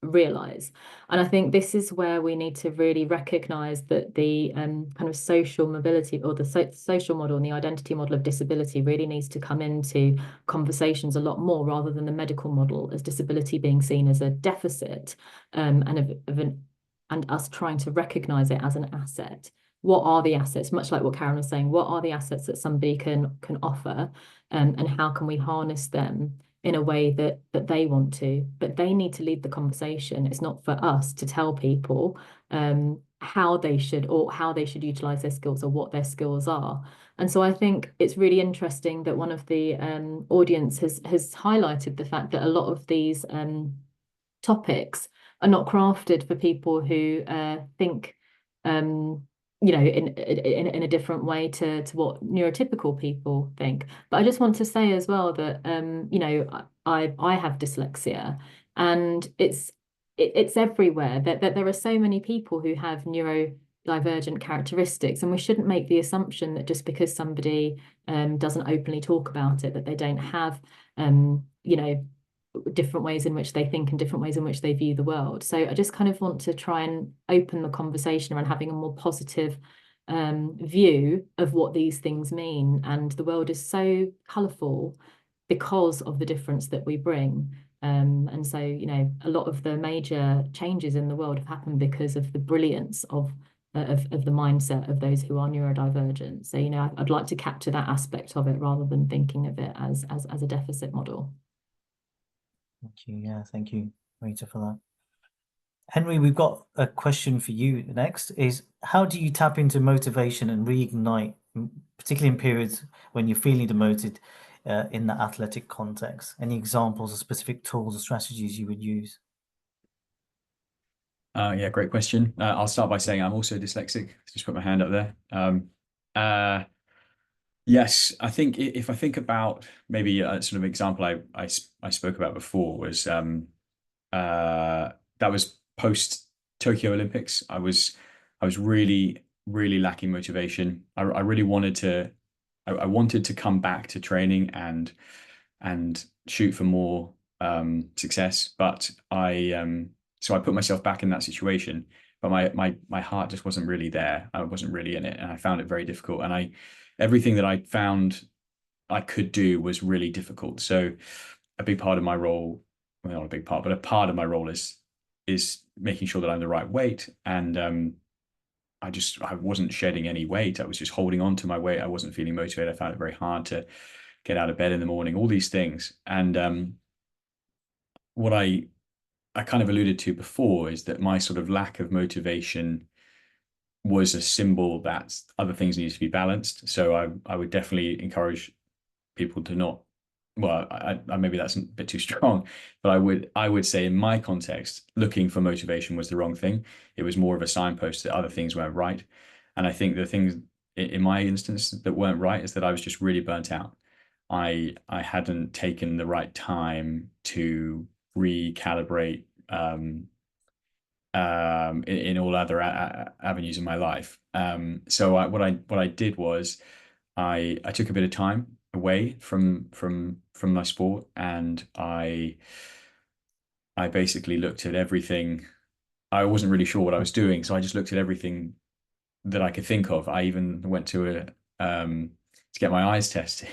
realize. And I think this is where we need to really recognize that the kind of social mobility, or the social model and the identity model of disability, really needs to come into conversations a lot more, rather than the medical model as disability being seen as a deficit, and us trying to recognize it as an asset. What are the assets? Much like what Karen was saying, what are the assets that somebody can offer, and how can we harness them in a way that they want to? But they need to lead the conversation. It's not for us to tell people how they should utilize their skills, or what their skills are. And so I think it's really interesting that one of the audience has highlighted the fact that a lot of these topics are not crafted for people who think you know, in a different way to what neurotypical people think. But I just want to say as well that you know, I have dyslexia, and it's everywhere. That there are so many people who have neurodivergent characteristics, and we shouldn't make the assumption that just because somebody doesn't openly talk about it, that they don't have you know, different ways in which they think and different ways in which they view the world. So I just kind of want to try and open the conversation around having a more positive view of what these things mean. And the world is so colourful because of the difference that we bring. And so, you know, a lot of the major changes in the world have happened because of the brilliance of the mindset of those who are neurodivergent. So, you know, I'd like to capture that aspect of it, rather than thinking of it as a deficit model. Thank you. Yeah, thank you, Rita, for that. Henry, we've got a question for you next. Is how do you tap into motivation and reignite, particularly in periods when you're feeling demoted in the athletic context? Any examples of specific tools or strategies you would use? Yeah, great question. I'll start by saying I'm also dyslexic. Just put my hand up there. Yes, I think if I think about maybe a sort of example I spoke about before was that was post Tokyo Olympics. I was really lacking motivation. I really wanted to I wanted to come back to training and shoot for more success, but I put myself back in that situation, but my heart just wasn't really there. I wasn't really in it, and I found it very difficult. And everything that I found I could do was really difficult. So a big part of my role, well, not a big part, but a part of my role is making sure that I'm the right weight. And I wasn't shedding any weight. I was just holding on to my weight. I wasn't feeling motivated. I found it very hard to get out of bed in the morning, all these things. And what I kind of alluded to before is that my sort of lack of motivation was a symbol that other things needed to be balanced. So I would definitely encourage people to not, well, I maybe that's a bit too strong, but I would say in my context, looking for motivation was the wrong thing. It was more of a signpost that other things weren't right. And I think the things in my instance that weren't right is that I was just really burnt out. I hadn't taken the right time to recalibrate in all other avenues in my life. So what I did was I took a bit of time away from my sport, and I basically looked at everything. I wasn't really sure what I was doing, so I just looked at everything that I could think of. I even went to get my eyes tested.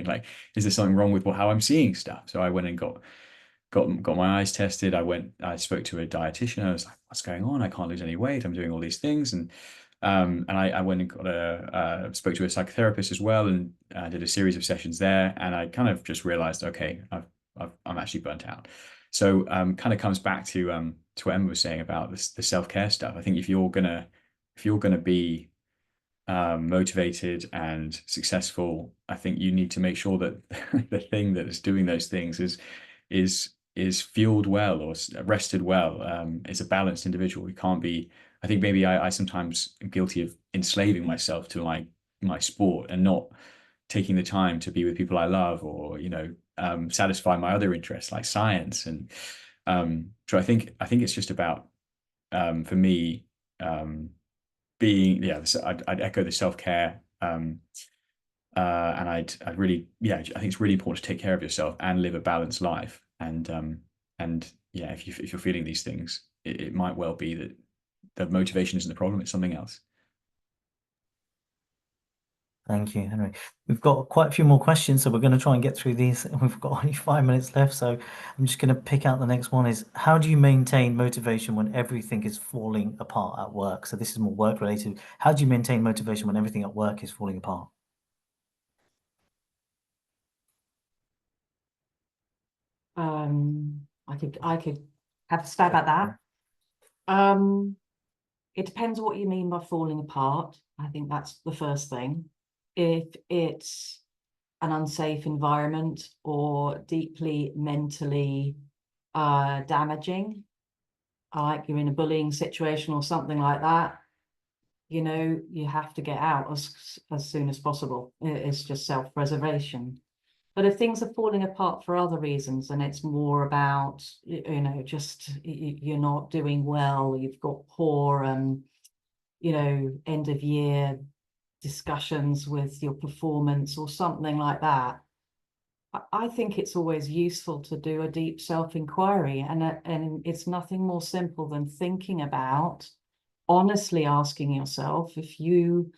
Like, is there something wrong with how I'm seeing stuff? So I went and got my eyes tested. I spoke to a dietitian. I was like, what's going on? I can't lose any weight. I'm doing all these things. And I went and spoke to a psychotherapist as well, and did a series of sessions there. And I kind of just realized, okay, I'm actually burnt out. So kind of comes back to what Emma was saying about the self-care stuff. I think if you're gonna be motivated and successful, I think you need to make sure that the thing that is doing those things is fueled well or rested well. Is a balanced individual. We can't be. I think maybe I sometimes am guilty of enslaving myself to my sport and not taking the time to be with people I love, or satisfy my other interests like science. And so I think it's just about for me. I'd echo the self-care, and I'd really, I think it's really important to take care of yourself and live a balanced life. And yeah, if you're feeling these things, it might well be that the motivation isn't the problem; it's something else. Thank you, Henry. We've got quite a few more questions, so we're going to try and get through these. We've got only 5 minutes left, so I'm just going to pick out the next one. Is how do you maintain motivation when everything is falling apart at work? So this is more work related. How do you maintain motivation when everything at work is falling apart? I could have a stab at that. It depends what you mean by falling apart. I think that's the first thing. If it's an unsafe environment or deeply mentally damaging, like you're in a bullying situation or something like that, you have to get out as soon as possible. It's just self-preservation. But if things are falling apart for other reasons, and it's more about, just you're not doing well, you've got poor, end of year discussions with your performance or something like that, I think it's always useful to do a deep self-inquiry, and it's nothing more simple than thinking about, honestly asking yourself if you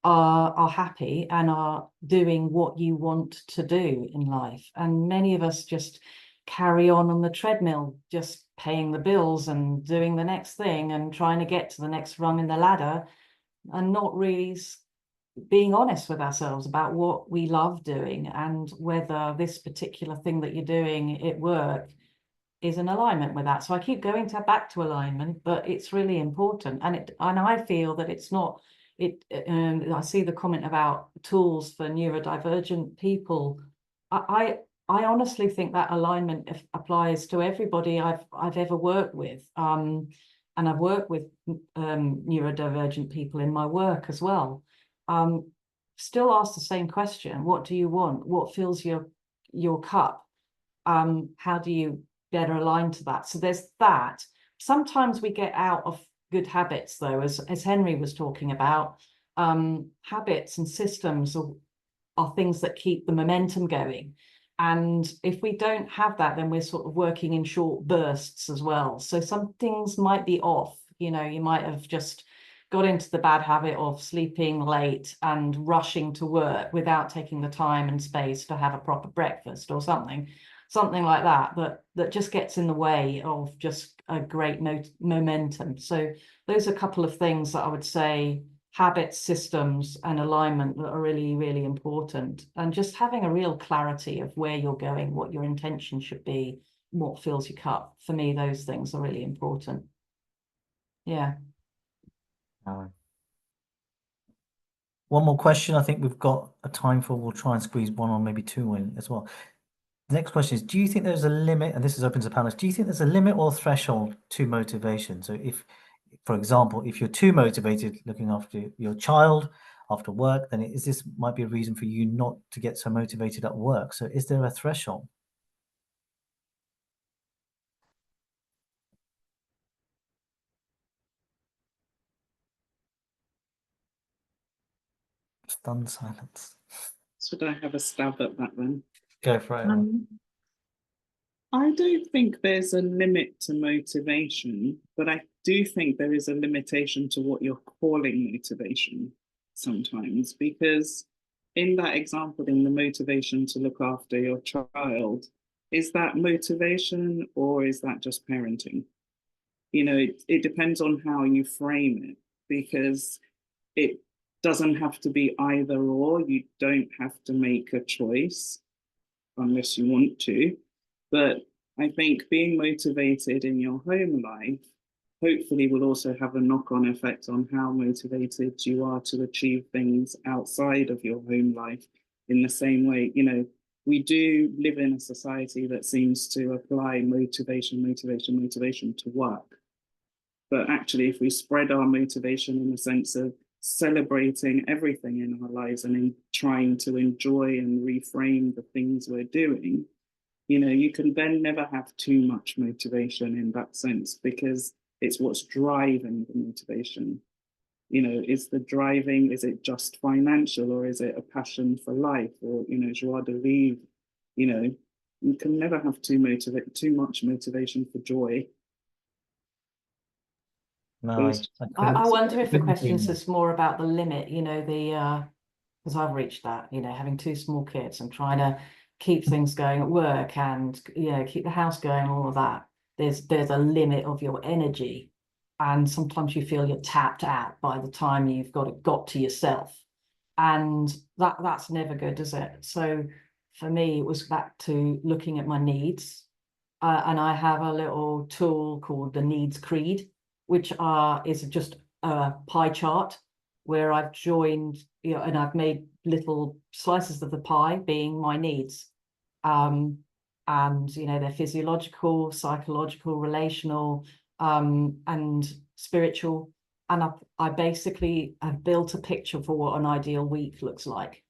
are happy and are doing what you want to do in life. And many of us just carry on the treadmill, just paying the bills and doing the next thing and trying to get to the next rung in the ladder, and not really being honest with ourselves about what we love doing and whether this particular thing that you're doing at work is in alignment with that. So I keep going back to alignment, but it's really important. And I feel that it's not. I see the comment about tools for neurodivergent people. I honestly think that alignment applies to everybody I've ever worked with. And I've worked with neurodivergent people in my work as well. still ask the same question. What do you want? What fills your cup? How do you better align to that? So there's that. Sometimes we get out of good habits, though, as Henry was talking about. Habits and systems are things that keep the momentum going. And if we don't have that, then we're sort of working in short bursts as well. So some things might be off. You know, you might have just got into the bad habit of sleeping late and rushing to work without taking the time and space to have a proper breakfast or something like that, that just gets in the way of just a great momentum. So those are a couple of things that I would say, habits, systems, and alignment, that are really, really important. And just having a real clarity of where you're going, what your intention should be, what fills your cup. For me, those things are really important. Yeah. One more question. I think we've got a time for. We'll try and squeeze one or maybe two in as well. The next question is, do you think there's a limit, and this is open to panelists, do you think there's a limit or threshold to motivation? So if, for example, if you're too motivated looking after your child after work, then this might be a reason for you not to get so motivated at work. So is there a threshold? Stunned silence. Should I have a stab at that then? Go for it. I don't think there's a limit to motivation, but I do think there is a limitation to what you're calling motivation sometimes, because in that example, in the motivation to look after your child, is that motivation or is that just parenting? You know, it depends on how you frame it, because it doesn't have to be either or. You don't have to make a choice unless you want to. But I think being motivated in your home life hopefully will also have a knock-on effect on how motivated you are to achieve things outside of your home life. In the same way, you know, we do live in a society that seems to apply motivation to work. But actually, if we spread our motivation in the sense of celebrating everything in our lives and in trying to enjoy and reframe the things we're doing, you know, you can then never have too much motivation in that sense, because it's what's driving the motivation. You know, is it just financial, or is it a passion for life, or, you know, joie de vivre? You know, you can never have too much motivation for joy. No, I wonder if the question is more about the limit, you know, because I've reached that, you know, having two small kids and trying to keep things going at work and, you know, keep the house going, all of that. There's a limit of your energy, and sometimes you feel you're tapped out by the time you've got to yourself, and that's never good, is it? So for me, it was back to looking at my needs, and I have a little tool called the Needs Creed, which is just a pie chart where I've joined, you know, and I've made little slices of the pie being my needs. And, you know, they're physiological, psychological, relational, and spiritual. And I basically have built a picture for what an ideal week looks like.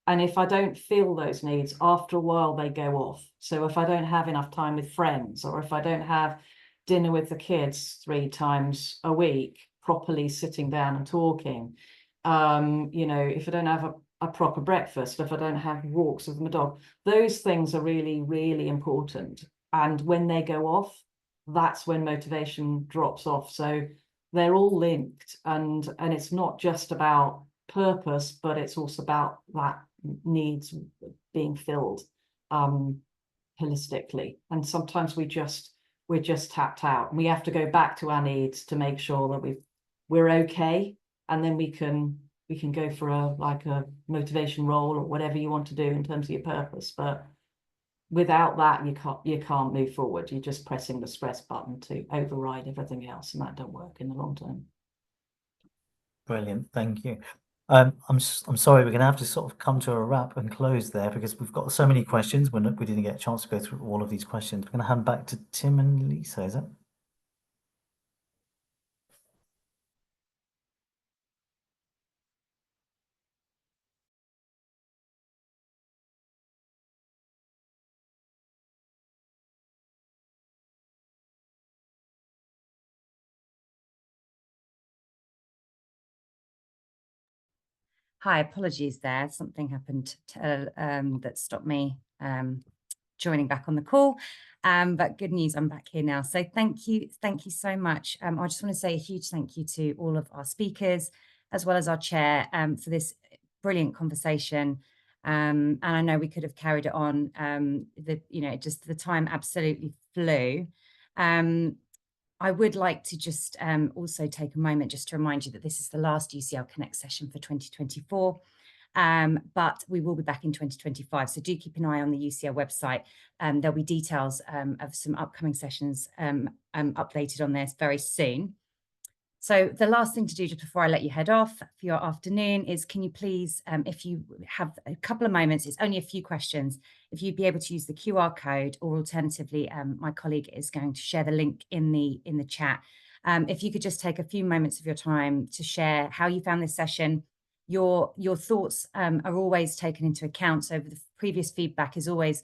And if I don't feel those needs, after a while, they go off. So if I don't have enough time with friends, or if I don't have dinner with the kids 3 times a week, properly sitting down and talking, you know, if I don't have a proper breakfast, if I don't have walks with my dog, those things are really, really important. And when they go off, that's when motivation drops off. So they're all linked, and it's not just about purpose, but it's also about that needs being filled holistically. And sometimes we're just tapped out, and we have to go back to our needs to make sure that we're okay, and then we can go for a motivation role or whatever you want to do in terms of your purpose. But without that, you can't move forward. You're just pressing the stress button to override everything else, and that don't work in the long term. Brilliant, thank you. I'm sorry, we're going to have to sort of come to a wrap and close there, because we've got so many questions. We didn't get a chance to go through all of these questions. We're going to hand back to Tim and Lisa, is that? Hi, apologies there. Something happened that stopped me joining back on the call. But good news, I'm back here now. So thank you so much. I just want to say a huge thank you to all of our speakers, as well as our chair, for this brilliant conversation. And I know we could have carried it on. Just the time absolutely flew. I would like to just also take a moment just to remind you that this is the last UCL Connect session for 2024. But we will be back in 2025. So do keep an eye on the UCL website. There'll be details of some upcoming sessions updated on this very soon. So the last thing to do just before I let you head off for your afternoon is, can you please, if you have a couple of moments, it's only a few questions, if you'd be able to use the QR code, or alternatively, my colleague is going to share the link in the chat. If you could just take a few moments of your time to share how you found this session. Your thoughts are always taken into account. So the previous feedback is always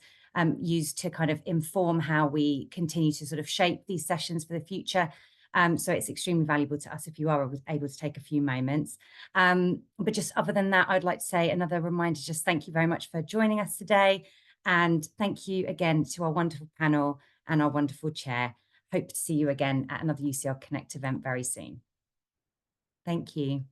used to kind of inform how we continue to sort of shape these sessions for the future. So it's extremely valuable to us if you are able to take a few moments. But just other than that, I'd like to say another reminder, just thank you very much for joining us today. And thank you again to our wonderful panel and our wonderful chair. Hope to see you again at another UCL Connect event very soon. Thank you.